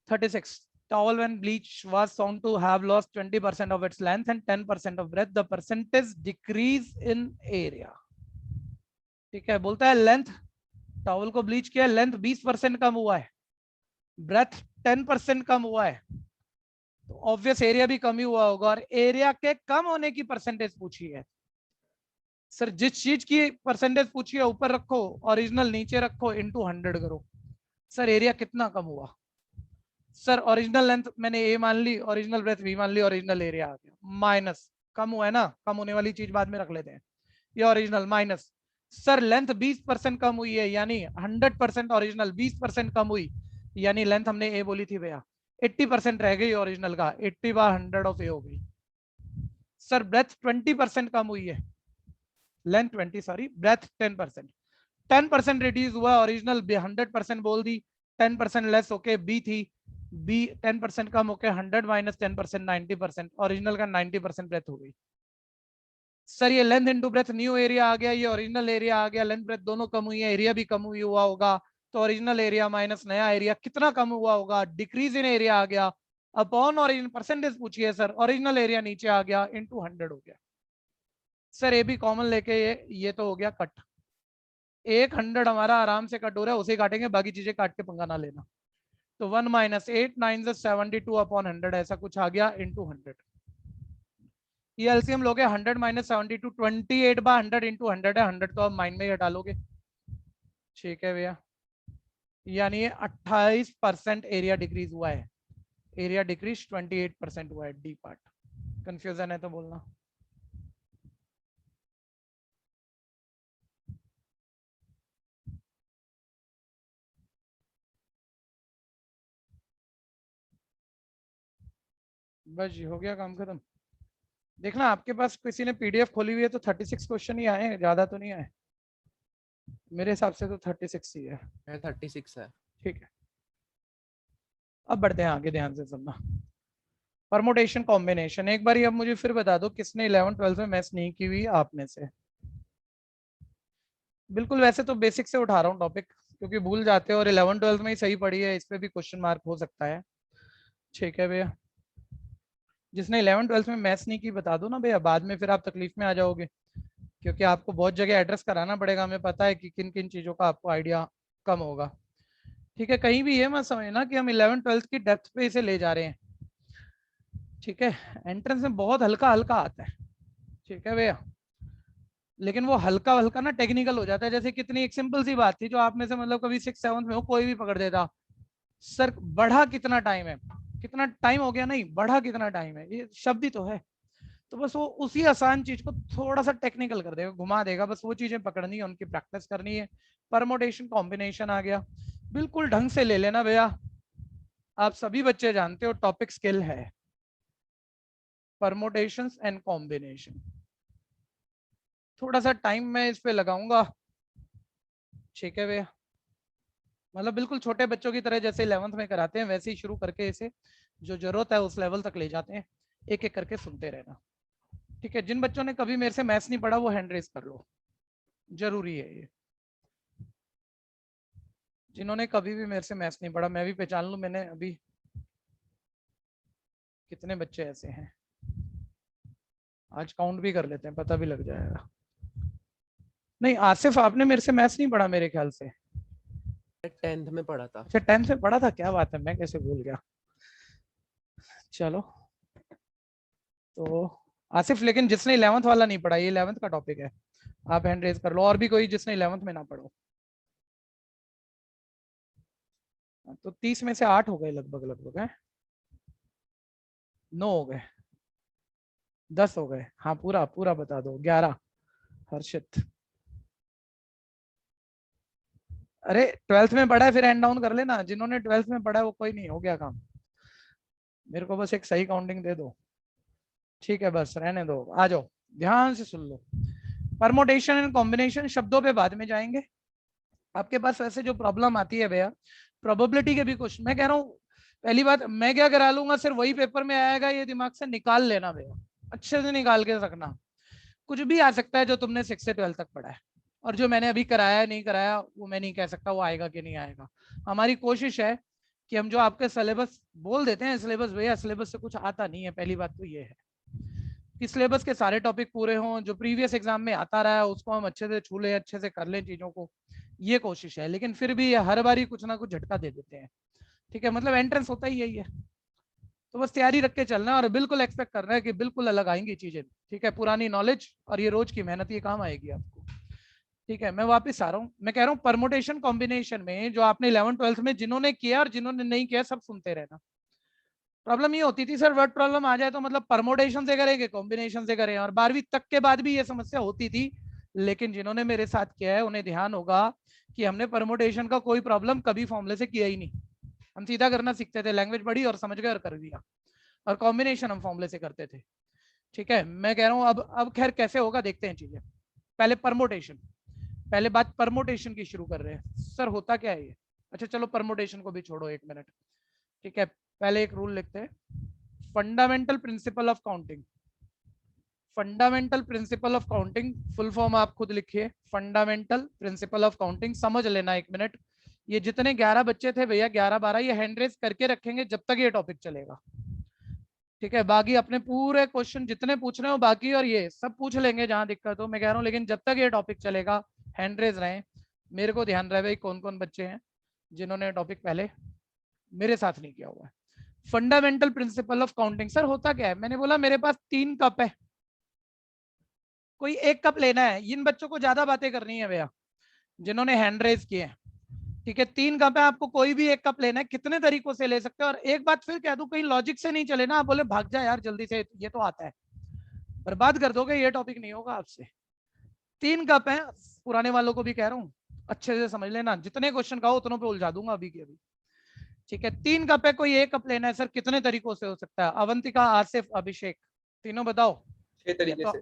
36 towel when bleach was found to have lost 20% of its length and 10% of breadth, the percentage decrease in area, ठीक है। बोलता है लेंथ, टॉवल को ब्लीच किया, लेंथ 20% कम हुआ है, ब्रेथ 10% कम हुआ है, तो ऑब्वियस एरिया भी कम ही हुआ होगा। और एरिया के कम होने की परसेंटेज पूछी है। सर जिस चीज की परसेंटेज पूछी है ऊपर रखो, ओरिजिनल नीचे रखो, इनटू 100 करो। सर एरिया कितना कम हुआ? सर ओरिजिनल लेंथ मैंने ए मान ली, ओरिजिनल ब्रेथ बी मान ली, ओरिजिनल एरिया आ गया, माइनस, कम हुआ है ना, कम होने वाली चीज बाद में रख लेते हैं, ये ओरिजिनल माइनस। सर लेंथ 20% कम हुई है, यानी 100% ओरिजिनल 20% कम हुई, यानी लेंथ हमने ए बोली थी भैया, 80% रह गई ओरिजिनल का, 80/100 ऑफ ए हो गई। सर ब्रेथ 20% कम हुई है, लेंथ 20 सॉरी, ब्रेथ 10%, 10% रिड्यूस हुआ, ओरिजिनल 100% बोल दी, 10% लेस होके बी थी, बी 10% कम होके 100 माइनस 10% 90%, ओरिजिनल का 90% ब्रेथ हो गई। सर ये length into breadth new area आ गया, ये ओरिजिनल एरिया आ गया, लेंथ ब्रेथ दोनों कम हुई है, एरिया भी कम हुआ होगा, तो ओरिजिनल एरिया माइनस नया एरिया कितना कम हुआ होगा, डिक्रीज इन एरिया आ गया, अपॉन ओरिजिनल परसेंटेज पूछिए सर, ओरिजिनल एरिया नीचे आ गया, इनटू 100 हो गया। सर ए भी कॉमन लेके ये तो हो गया कट, 100 हमारा आराम से कट हो रहा है, उसे काटेंगे, बाकी चीजें काट के पंगा ना लेना। तो 1 माइनस 8 9 72 अपॉन 100 ऐसा कुछ आ गया, इनटू 100। ये एलसीएम लोगे 100 माइनस 72 28 बाय 100 इंटू 100 है, 100 तो आप माइंड में ही हटा लोगे। ठीक है भैया, यानी ये 28% एरिया डिक्रीज हुआ है, एरिया डिक्रीज 28% हुआ है। डी पार्ट कंफ्यूजन है तो बोलना। बस जी, हो गया काम खत्म। देखना आपके पास किसी ने पीडीएफ खोली हुई है तो 36 क्वेश्चन ही आए हैं, ज्यादा तो नहीं आए मेरे हिसाब से, तो 36 ही है। 36 है। ठीक है, अब बढ़ते हैं आगे, ध्यान से सुनना। परमुटेशन कॉम्बिनेशन, एक बार अब मुझे फिर बता दो किसने 11 12 में मैथ्स नहीं की हुई आप में से। बिल्कुल, वैसे तो बेसिक से उठा रहा हूँ टॉपिक, क्योंकि भूल जाते हो और 11 12 में ही सही पड़ी है, इस पे भी क्वेश्चन मार्क हो सकता है। ठीक है भैया, जिसने 11 12 में मैथ्स नहीं की बता दो ना भैया, बाद में फिर आप तकलीफ में आ जाओगे, क्योंकि आपको बहुत जगह एड्रेस कराना पड़ेगा। हमें पता है कि किन किन चीज़ों का आपको आइडिया कम होगा। ठीक है, कहीं भी ये मत समझना कि हम 11 12 की डेप्थ पे इसे ले जा रहे हैं। ठीक है, एंट्रेंस में बहुत हल्का हल्का आता है। ठीक है भैया, लेकिन वो हल्का हल्का ना टेक्निकल हो जाता है। जैसे कितनी एक सिंपल सी बात थी जो आप में से मतलब कभी 6 7 में हो, कोई भी पकड़ देता, सर बढ़ा कितना टाइम है, कितना टाइम हो गया, नहीं बढ़ा कितना टाइम है, ये शब्द ही तो है। तो बस वो उसी आसान चीज को थोड़ा सा टेक्निकल कर देगा, घुमा देगा, बस वो चीजें पकड़नी है, उनकी प्रैक्टिस करनी है। परमोटेशन कॉम्बिनेशन आ गया, बिल्कुल ढंग से ले लेना भैया। आप सभी बच्चे जानते हो टॉपिक स्किल है, परमोटेशंस एंड कॉम्बिनेशन। थोड़ा सा टाइम मैं इस पे लगाऊंगा। ठीक है भैया, मतलब बिल्कुल छोटे बच्चों की तरह जैसे 11th में कराते हैं वैसे ही शुरू करके इसे जो जरूरत है उस लेवल तक ले जाते हैं, एक एक करके सुनते रहना। ठीक है, जिन बच्चों ने कभी मेरे से मैथ्स नहीं पढ़ा वो हैंड रेज कर लो, जरूरी है ये। जिन्होंने कभी भी मेरे से मैथ्स नहीं पढ़ा, मैं भी पहचान लूं मैंने अभी कितने बच्चे ऐसे हैं, आज काउंट भी कर लेते हैं, पता भी लग जाएगा। नहीं आसिफ, आपने मेरे से मैथ्स नहीं पढ़ा मेरे ख्याल से। 10th में पढ़ा था। अच्छा 10th में पढ़ा था, क्या बात है, मैं कैसे भूल गया। चलो तो आसिफ, लेकिन जिसने 11th वाला नहीं पढ़ा, ये 11th का टॉपिक है, आप हैंड रेज कर लो। और भी कोई जिसने 11th में ना पढ़ो। तो 30 में से 8 हो गए लगभग लगभग है, 9 हो गए, 10 हो गए। हाँ पूरा पूरा बता दो, 11। हर्षित, अरे 12th में पढ़ा है फिर हैंड डाउन कर लेना, जिन्होंने 12th में पढ़ा है वो कोई नहीं, हो गया काम। मेरे को बस एक सही काउंटिंग दे दो। ठीक है, बस रहने दो, आ जाओ ध्यान से सुन लो। परमोटेशन एंड कॉम्बिनेशन शब्दों पे बाद में जाएंगे। आपके पास वैसे जो प्रॉब्लम आती है भैया, प्रोबेबिलिटी के भी क्वेश्चन, मैं कह रहा हूँ पहली बात मैं क्या करा लूंगा, सिर्फ वही पेपर में आएगा, ये दिमाग से निकाल लेना भैया, अच्छे से निकाल के रखना। कुछ भी आ सकता है जो तुमने 6 से 12 तक पढ़ा है, और जो मैंने अभी कराया नहीं कराया वो मैं नहीं कह सकता वो आएगा कि नहीं आएगा। हमारी कोशिश है कि हम जो आपके सिलेबस बोल देते हैं, सिलेबस भैया सिलेबस से कुछ आता नहीं है, पहली बात तो ये है कि सिलेबस के सारे टॉपिक पूरे हों, जो प्रीवियस एग्जाम में आता रहा है उसको हम अच्छे से छू लें, अच्छे से कर लें चीज़ों को, ये कोशिश है। लेकिन फिर भी हर बार ही कुछ ना कुछ झटका दे देते हैं। ठीक है, मतलब एंट्रेंस होता ही यही है, तो बस तैयारी रख के चलना और बिल्कुल एक्सपेक्ट करना है कि बिल्कुल अलग आएंगी चीजें। ठीक है, पुरानी नॉलेज और ये रोज की मेहनत ये काम आएगी आपको। ठीक है, मैं वापस आ रहा हूँ, मैं कह रहा हूँ परमोटेशन कॉम्बिनेशन में जो आपने 11 12 में जिन्होंने किया और जिन्होंने नहीं किया सब सुनते रहना। प्रॉब्लम ये होती थी सर वर्ड प्रॉब्लम आ जाए तो मतलब परमोटेशन से करेंगे कॉम्बिनेशन से करें, और 12वीं तक के बाद भी ये समस्या होती थी। लेकिन जिन्होंने मेरे साथ किया है उन्हें ध्यान होगा कि हमने परमोटेशन का कोई प्रॉब्लम कभी फॉर्मूले से किया ही नहीं, हम सीधा करना सीखते थे, लैंग्वेज पढ़ी और समझ गए और कर दिया, और कॉम्बिनेशन हम फॉर्मूले से करते थे। ठीक है, मैं कह रहा हूँ अब खैर कैसे होगा देखते हैं चीजें। पहले परमोटेशन, पहले बात परमोटेशन की शुरू कर रहे हैं। सर होता क्या है ये, अच्छा चलो परमोटेशन को भी छोड़ो एक मिनट। ठीक है, पहले एक रूल लिखते हैं, fundamental principle of counting. Fundamental principle of counting full form आप खुद लिखिए, फंडामेंटल प्रिंसिपल ऑफ काउंटिंग। समझ लेना एक मिनट, ये जितने 11 बच्चे थे भैया 11 12 ये हैंड रेज करके रखेंगे जब तक ये टॉपिक चलेगा। ठीक है, बाकी अपने पूरे क्वेश्चन जितने पूछ रहे हो बाकी और ये सब पूछ लेंगे जहां दिक्कत हो, मैं कह रहा हूँ, लेकिन जब तक ये टॉपिक चलेगा हैंड रेज रहे। मेरे को ध्यान रहे भाई कौन कौन बच्चे हैं जिन्होंने टॉपिक पहले मेरे साथ नहीं किया हुआ है। Fundamental principle of counting, sir होता क्या है, मैंने बोला मेरे पास 3 कप है, कोई एक कप लेना है, इन बच्चों को ज्यादा बातें करनी है भैया जिन्होंने हैंड रेज किए हैं, ठीक है। 3 कप है, आपको कोई भी एक कप लेना है, कितने तरीकों से ले सकते हो। और एक बात फिर कह दूं, कहीं लॉजिक से नहीं चले ना, आप बोले भाग जा यार जल्दी से, ये तो आता है, बर्बाद कर दोगे, ये टॉपिक नहीं होगा आपसे। 3 कप है, पुराने वालों को भी कह रहा हूँ अच्छे से समझ लेना, जितने क्वेश्चन कहो उतनों पे उलझा दूंगा अभी के अभी, ठीक है। 3 कप है, कोई एक कप लेना है सर, कितने तरीकों से हो सकता है। अवंतिका, आसिफ, अभिषेक, तीनों बताओ। 6 तरीके तो से।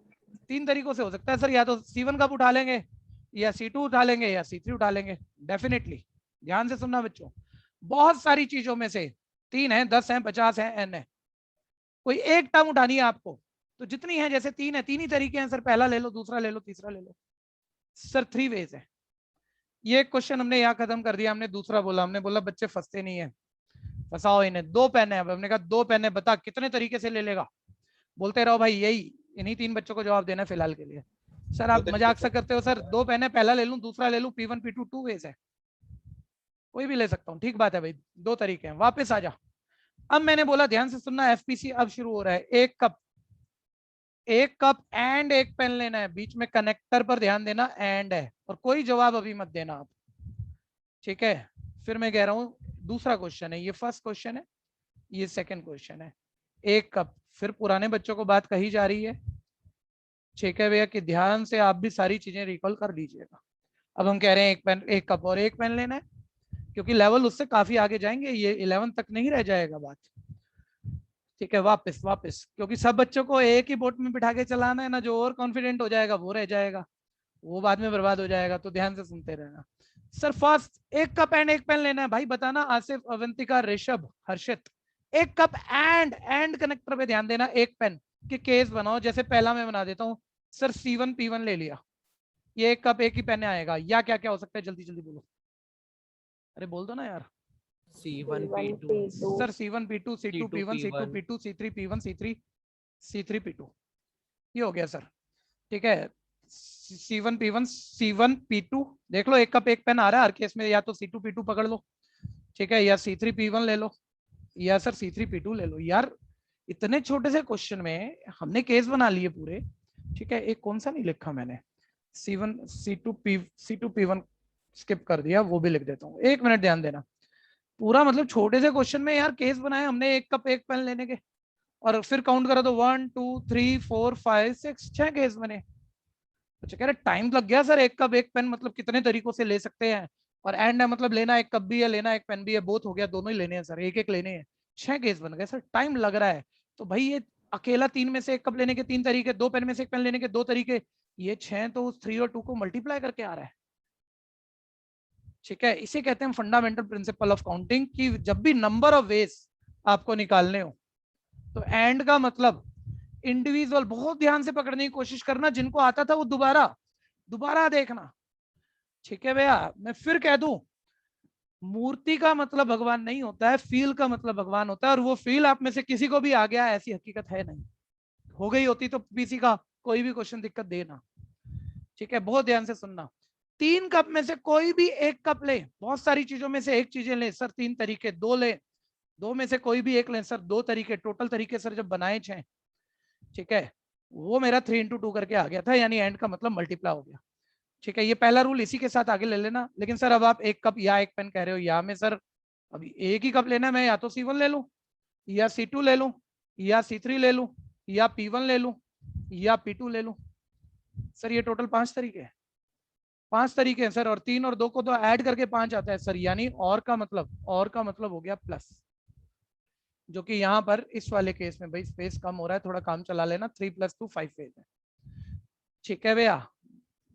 3 तरीकों से हो सकता है सर, या तो C1 कप उठा लेंगे, या C2 उठा लेंगे, या C3 उठा लेंगे। डेफिनेटली ध्यान से सुनना बच्चों, बहुत सारी चीजों में से 3 है, 10 है, 50 है, N है, कोई एक टर्म उठानी है आपको, तो जितनी है, जैसे 3 है, 3 ही तरीके हैं सर, पहला ले लो, दूसरा ले लो, तीसरा ले लो सर, 3 वेज है। ये क्वेश्चन हमने यहाँ खत्म कर दिया, हमने दूसरा बोला, हमने बोला बच्चे फंसते नहीं है, फंसाओ इन्हें। 2 पेन है, अब हमने कहा 2 पेन है, बता कितने तरीके से ले लेगा, बोलते रहो भाई, यही इन्हीं 3 बच्चों को जवाब देना है फिलहाल के लिए। सर आप मजाक सा करते हो सर, 2 पेन है, पहला ले लूं, दूसरा ले लूं, P1 P2 2 वेज है, कोई भी ले सकता हूँ, ठीक बात है भाई, 2 तरीके हैं। वापस आ जा, अब मैंने बोला ध्यान से सुनना, FPC अब शुरू हो रहा है। एक कप एंड एक पेन लेना है, बीच में कनेक्टर पर ध्यान देना, एंड है, और कोई जवाब अभी मत देना आप, ठीक है। फिर मैं कह रहा हूं दूसरा क्वेश्चन है, ये फर्स्ट क्वेश्चन है, ये सेकंड क्वेश्चन है। एक कप, फिर पुराने बच्चों को बात कही जा रही है, ठीक है भैया, कि ध्यान से आप भी सारी चीजें रिकॉल कर लीजिएगा। अब हम कह रहे हैं एक पेन, एक कप और एक पेन लेना है, क्योंकि लेवल उससे काफी आगे जाएंगे, ये 11 तक नहीं रह जाएगा बात, ठीक है। वापस क्योंकि सब बच्चों को एक ही बोट में बिठा के चलाना है ना, जो और कॉन्फिडेंट हो जाएगा वो रह जाएगा, वो बाद में बर्बाद हो जाएगा, तो ध्यान से सुनते रहना। सर फर्स्ट, एक कप एंड एक पेन लेना है भाई, बताना आसिफ, अवंतिका, ऋषभ, हर्षित। एक कप एंड कनेक्टर पे ध्यान देना, एक पेन के केस बनाओ, जैसे पहला मैं बना देता हूँ सर, C1 P1 ले लिया, ये एक कप एक ही पेन आएगा, या क्या क्या हो सकता है, जल्दी जल्दी बोलो, अरे बोल दो ना यार। C1 P2 sir C1 P2 C2 C2 P1 C2 P1 P2 C3 P1 C3 P2, ये हो गया सर, ठीक है। C1 P1 C1 P2 देख लो, एक कप एक पेन आ रहा है हर केस में, या तो C2 P2 पकड़ लो, ठीक है, या C3 P1 ले लो, या सर C3 P2 ले लो। यार इतने छोटे से क्वेश्चन में हमने केस बना लिए पूरे, ठीक है। एक कौन सा नहीं लिखा मैंने, C2 P1 स्किप कर दिया, वो भी लिख देता हूँ, एक मिनट ध्यान देना। पूरा मतलब छोटे से क्वेश्चन में यार केस बनाए हमने, एक कप एक पेन लेने के, और फिर काउंट करा तो 1 2 3 4 5 6 6 केस बने। अच्छा कह रहे टाइम लग गया सर, एक कप एक पेन मतलब कितने तरीकों से ले सकते हैं, और एंड है मतलब लेना एक कप भी है, लेना एक पेन भी है, बोथ हो गया, दोनों ही लेने हैं सर, एक एक लेने हैं, 6 केस बन गए सर, टाइम लग रहा है। तो भाई ये अकेला 3 में से एक कप लेने के 3 तरीके, 2 पेन में से एक पेन लेने के 2 तरीके, ये 6 तो उस 3 और 2 को मल्टीप्लाई करके आ रहा है, ठीक है। इसे कहते हैं फंडामेंटल प्रिंसिपल ऑफ काउंटिंग, कि जब भी नंबर ऑफ वेज आपको निकालने हो, तो एंड का मतलब इंडिविजुअल, बहुत ध्यान से पकड़ने की कोशिश करना, जिनको आता था वो दोबारा देखना, ठीक है भैया। मैं फिर कह दूं, मूर्ति का मतलब भगवान नहीं होता है, फील का मतलब भगवान होता है, और वो फील आप में से किसी को भी आ गया, ऐसी हकीकत है नहीं, हो गई होती तो पीसी का कोई भी क्वेश्चन दिक्कत देना, ठीक है। बहुत ध्यान से सुनना, 3 कप में से कोई भी एक कप ले, बहुत सारी चीजों में से एक चीजें ले सर, 3 तरीके, 2 ले, 2 में से कोई भी एक ले सर, 2 तरीके, टोटल तरीके सर जब बनाए 6, ठीक है। वो मेरा 3 into 2 करके आ गया था, यानी एंड का मतलब मल्टीप्लाई हो गया, ठीक है। ये पहला रूल इसी के साथ आगे ले लेना। लेकिन सर अब आप एक कप या एक पेन कह रहे हो, या में सर अभी एक ही कप लेना है, मैं या तो C1 ले लूं, या C2 ले लूं, या C3 ले लूं, या P1 ले लूं, या P2 ले लूं। सर ये टोटल 5 तरीके हैं, 5 तरीके हैं सर, और 3 और 2 को तो ऐड करके 5 आता है सर, यानी और का मतलब हो गया प्लस, जो कि यहाँ पर इस वाले केस में भाई स्पेस कम हो रहा है, थोड़ा काम चला लेना, 3 + 2 5 फेज है, ठीक है भैया।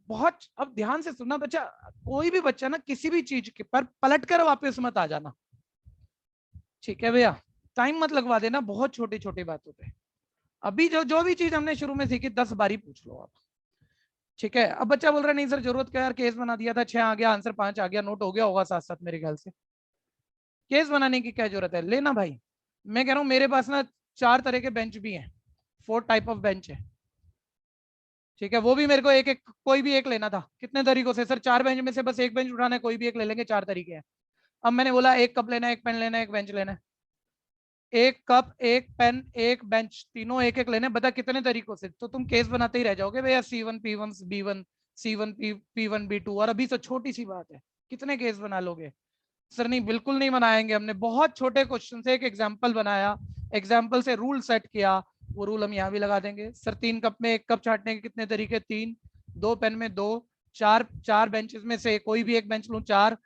बहुत अब ध्यान से सुनना बच्चा, कोई भी बच्चा ना किसी भी चीज के पर पलट कर वापस मत आ जाना, ठीक है भैया। टाइम मत लगवा देना बहुत छोटी छोटी बातों पे, अभी जो भी चीज हमने शुरू में सीखी 10 बारी पूछ लो आप, ठीक है। अब बच्चा बोल रहा है नहीं सर जरूरत क्या यार, केस बना दिया था, 6 आ गया, आंसर 5 आ गया, नोट हो गया होगा साथ साथ, मेरे ख्याल से केस बनाने की क्या जरूरत है, लेना भाई। मैं कह रहा हूँ मेरे पास ना 4 तरह के बेंच भी हैं, 4 टाइप ऑफ बेंच है, ठीक है। वो भी मेरे को एक एक कोई भी एक लेना था, कितने तरीकों से सर, 4 बेंच में से बस एक बेंच उठाना है, कोई भी एक ले लेंगे, 4 तरीके हैं। अब मैंने बोला एक कप लेना है, एक पेन लेना है, एक बेंच लेना है, एक कप, एक पेन, एक बेंच, तीनों एक एक लेने, बता कितने तरीकों से। तो तुम केस बनाते ही रह जाओगे भैया, C1 P1 B1, C1 P1 B2, और अभी तो छोटी सी बात है, कितने केस बना लोगे। सर नहीं, बिल्कुल नहीं बनाएंगे, हमने बहुत छोटे क्वेश्चन से एक एग्जाम्पल बनाया, एग्जाम्पल से रूल सेट किया, वो रूल हम यहाँ भी लगा देंगे। सर 3 कप में 1 कप छांटने के कितने तरीके, 3, 2 पेन में 2, 4 बेंचेस में से कोई भी एक बेंच लूं, 4,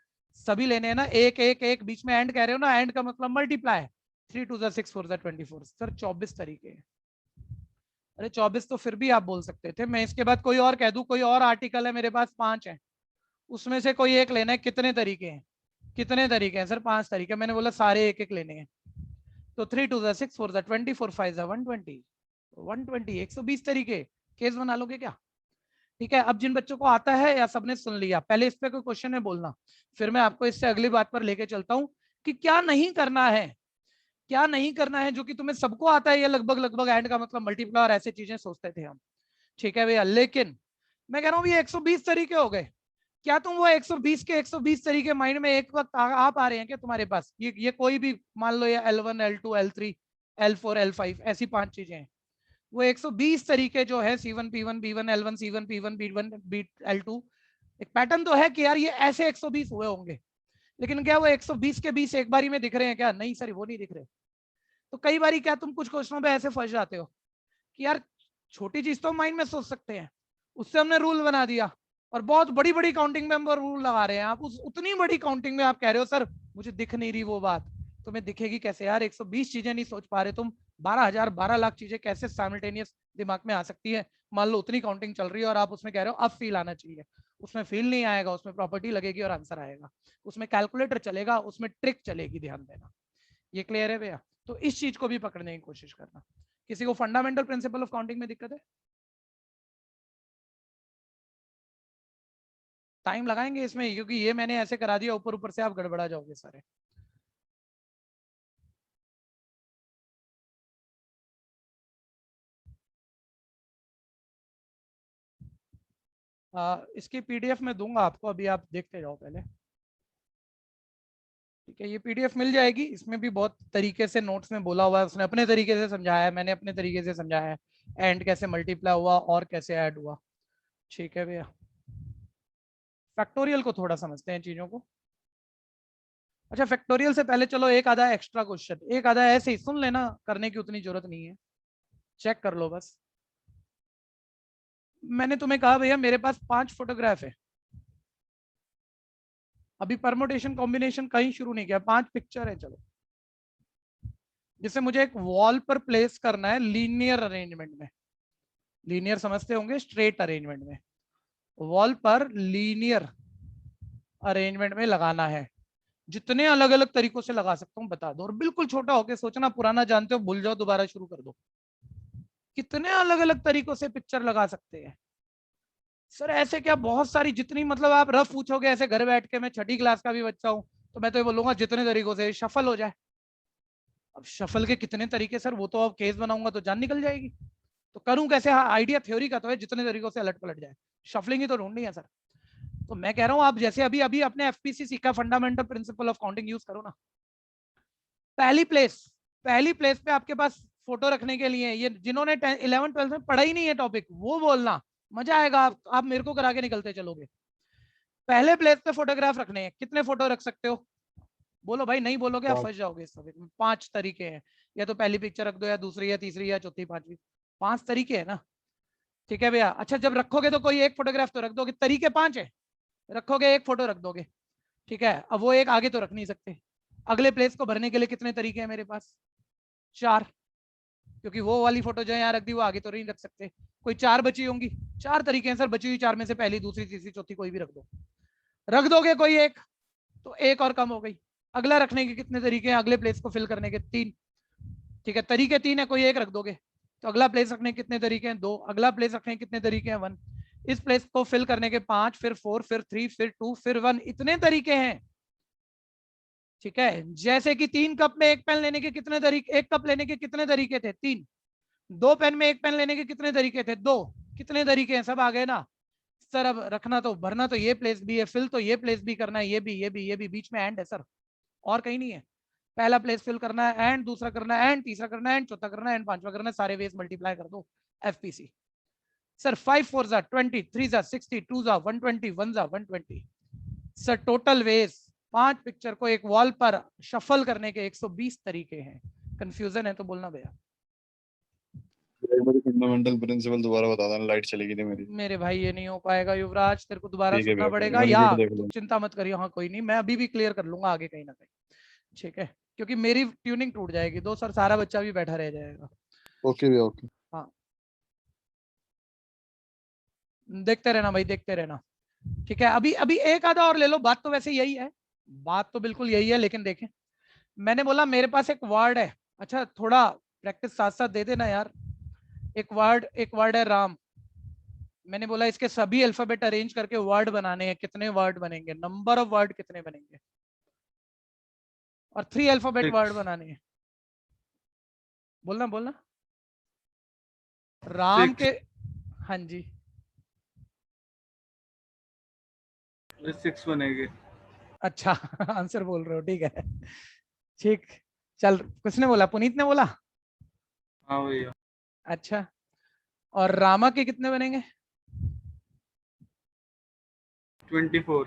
सभी लेने हैं ना, एक एक एक, बीच में एंड कह रहे हो ना, एंड का मतलब मल्टीप्लाई, 3 2 6 4 24। सर 24 तरीके हैं। अरे 24 तो फिर भी आप बोल सकते थे, मैं इसके बाद कोई और कह दूं, कोई और आर्टिकल है मेरे पास 5 है, उसमें से कोई एक लेना है, कितने तरीके हैं, कितने तरीके हैं सर, 5 तरीके, मैंने बोला सारे एक एक लेने हैं। तो 3 2 6 4 24, 5 120, 120, 120 तरीके, केस बना लोगे क्या। ठीक है, अब जिन बच्चों को आता है या सबने सुन लिया, पहले इस पे कोई क्वेश्चन है बोलना, फिर मैं आपको इससे अगली बात पर लेके चलता हूं कि क्या नहीं करना है, क्या नहीं करना है, जो कि तुम्हें सबको आता है, ये लगभग लगभग एंड का मतलब मल्टीप्लाई और ऐसे चीजें सोचते थे हम। ठीक है भैया, लेकिन मैं कह रहा हूँ ये 120 तरीके हो गए, क्या तुम वो 120 के 120 तरीके माइंड में एक वक्त आ पा रहे हैं क्या तुम्हारे पास, ये कोई भी मान लो, ये L1 L2 L3 L4 L5 ऐसी 5 चीजें हैं, वो 120 तरीके जो है C1 P1 B1 L1 C1 P1 B1 L2, एक पैटर्न तो है कि यार ये ऐसे 120 हुए होंगे, लेकिन क्या वो 120 के 20 एक बारी में दिख रहे हैं क्या, नहीं सर वो नहीं दिख रहे। तो कई बारी क्या तुम कुछ क्वेश्चनों पे ऐसे फंस जाते हो कि यार छोटी चीज तो माइंड में सोच सकते हैं, उससे हमने रूल बना दिया, और बहुत बड़ी बड़ी काउंटिंग में हम रूल लगा रहे हैं, आप उस उतनी बड़ी काउंटिंग में आप कह रहे हो सर मुझे दिख नहीं रही वो बात, तुम्हें दिखेगी कैसे यार, 120 चीजें नहीं सोच पा रहे तुम, 12,000 12 लाख चीजें कैसे साइमल्टेनियस दिमाग में आ सकती है। मान लो उतनी काउंटिंग चल रही है और आप उसमें कह रहे हो अब फील आना चाहिए, उसमें फील नहीं आएगा, उसमें प्रॉपर्टी लगेगी और आंसर आएगा, उसमें कैलकुलेटर चलेगा, उसमें ट्रिक चलेगी, ध्यान देना। ये क्लियर है भैया। तो इस चीज को भी पकड़ने की कोशिश करना। किसी को फंडामेंटल प्रिंसिपल ऑफ काउंटिंग में दिक्कत है, टाइम लगाएंगे इसमें, क्योंकि ये मैंने ऐसे करा दिया ऊपर ऊपर से आप गड़बड़ा जाओगे सारे। इसकी पीडीएफ में दूंगा आपको, अभी आप देखते जाओ पहले। ठीक है, ये पीडीएफ मिल जाएगी, इसमें भी बहुत तरीके से नोट्स में बोला हुआ है, उसने अपने तरीके से समझाया है, मैंने अपने तरीके से समझाया है, एंड कैसे मल्टीप्लाई हुआ और कैसे ऐड हुआ। ठीक है भैया, फैक्टोरियल को थोड़ा समझते हैं चीजों को। अच्छा, फैक्टोरियल से पहले चलो एक आधा एक्स्ट्रा क्वेश्चन, एक आधा ऐसे ही सुन लेना, करने की उतनी जरूरत नहीं है, चेक कर लो बस। मैंने तुम्हें कहा भैया मेरे पास 5 फोटोग्राफ है, अभी परमोटेशन कॉम्बिनेशन कहीं शुरू नहीं किया, 5 पिक्चर है, चलो जिसे मुझे एक वॉल पर प्लेस करना है लीनियर अरेंजमेंट में, लीनियर समझते होंगे, स्ट्रेट अरेंजमेंट में, वॉल पर लीनियर अरेंजमेंट में लगाना है, जितने अलग अलग तरीकों से लगा सकता हूं बता दो, और बिल्कुल छोटा होके सोचना, पुराना जानते हो भूल जाओ, दोबारा शुरू कर दो, कितने अलग अलग तरीकों से पिक्चर लगा सकते हैं। सर ऐसे क्या, बहुत सारी, जितनी मतलब आप रफ पूछोगे ऐसे घर बैठ के, मैं 6ठी क्लास का भी बच्चा हूं, तो मैं तो ये बोलूंगा जितने तरीकों से शफल हो जाए। अब शफल के कितने तरीके सर, वो तो अब केस बनाऊंगा तो जान निकल जाएगी, तो करूं कैसे, हाँ आइडिया थ्योरी का तो है, जितने तरीकों से अलट पलट जाए, शफलिंग ही तो ढूंढनी है सर। तो मैं कह रहा हूं आप जैसे अभी अभी अपने एफपीसी सीखा, fundamental principle of counting use करो ना। पहली प्लेस, पहली प्लेस पे आपके पास फोटो रखने के लिए, ये जिन्होंने 11 12 में पढ़ा ही नहीं है टॉपिक, वो बोलना मजा आएगा, आप मेरे को करा के निकलते चलोगे। पहले प्लेस पे फोटोग्राफ रखने हैं, कितने फोटो रख सकते हो, बोलो भाई, नहीं बोलोगे आप फंस जाओगे इस टॉपिक में। 5 तरीके हैं, या तो पहली पिक्चर रख दो, या दूसरी, या तीसरी, या चौथी, पांचवी, 5 तरीके है ना। ठीक है भैया, अच्छा जब रखोगे तो कोई एक फोटोग्राफ तो रख दोगे, तरीके 5 है, रखोगे एक फोटो रख दोगे। ठीक है, अब वो एक आगे तो रख नहीं सकते, अगले प्लेस को भरने के लिए कितने तरीके हैं मेरे पास, 4, क्योंकि वो वाली फोटो जो है यहाँ रख दी, वो आगे तो नहीं रख सकते, कोई 4 बची होंगी, 4 तरीके हैं सर, बची हुई 4 में से पहली, दूसरी, तीसरी, चौथी कोई भी रख दो, रख दोगे कोई एक, तो एक और कम हो गई। अगला रखने के कितने तरीके हैं, अगले प्लेस को फिल करने के 3, ठीक है, तरीके 3 है, कोई एक रख दोगे, तो अगला प्लेस रखने के कितने तरीके हैं, 2, अगला प्लेस रखने के कितने तरीके हैं, 1, इस प्लेस को फिल करने के 5, फिर 4, फिर 3, फिर 2, फिर 1, इतने तरीके हैं। ठीक है, जैसे कि 3 कप में एक पेन लेने के कितने तरीके, 1 कप लेने के कितने तरीके थे, 3, 2 पेन में एक पेन लेने के कितने तरीके थे, 2, कितने तरीके हैं, सब आ गए ना सर। अब रखना तो, भरना तो ये प्लेस भी है, फिल तो ये प्लेस भी करना है, ये भी, ये भी, ये भी, बीच में एंड है सर, और कहीं नहीं है। पहला प्लेस फिल करना है एंड, दूसरा करना है एंड, तीसरा करना है एंड, चौथा करना है एंड, पांचवा करना है, सारे वेज मल्टीप्लाई कर दो एफपीसी। सर 5 4 जा 20, 3 जा 60, 2 जा 120, 1 जा 120। सर टोटल वेज 5 पिक्चर को एक वॉल पर शफल करने के 120 तरीके हैं। कंफ्यूजन है तो बोलना भैया। मुझे फंडामेंटल प्रिंसिपल दोबारा बता देना, लाइट चली गई थी मेरी। मेरे भाई ये नहीं हो पाएगा युवराज, तेरे को दोबारा ठीक है सुनना भैया, पड़ेगा, मैं या वीडियो देख तू लूंगा। चिंता मत करियो। हाँ कोई नहीं, मैं अभी भी क्लियर कर लूंगा आगे कहीं ना कहीं, ठीक है, क्योंकि मेरी ट्यूनिंग टूट जाएगी दो सर, सारा बच्चा भी बैठा रह जाएगा। ओके भैया, ओके। हाँ देखते रहना भाई, देखते रहना, ठीक है। अभी अभी एक आधा और ले लो, बात तो वैसे यही है, बात तो बिल्कुल यही है, लेकिन देखें मैंने बोला मेरे पास एक वर्ड है, अच्छा थोड़ा प्रैक्टिस साथ साथ दे देना यार। एक वर्ड है राम, मैंने बोला इसके सभी अल्फाबेट अरेंज करके वर्ड बनाने हैं, कितने वर्ड बनेंगे, नंबर ऑफ वर्ड कितने बनेंगे, और 3 अल्फाबेट वर्ड बनाने हैं। बोलना बोलना राम के, हाँ जी 6 बनेंगे। अच्छा आंसर बोल रहे हो, ठीक है ठीक। चल किसने बोला, पुनीत ने बोला? हाँ भैया। अच्छा, और रामा के कितने बनेंगे? 24।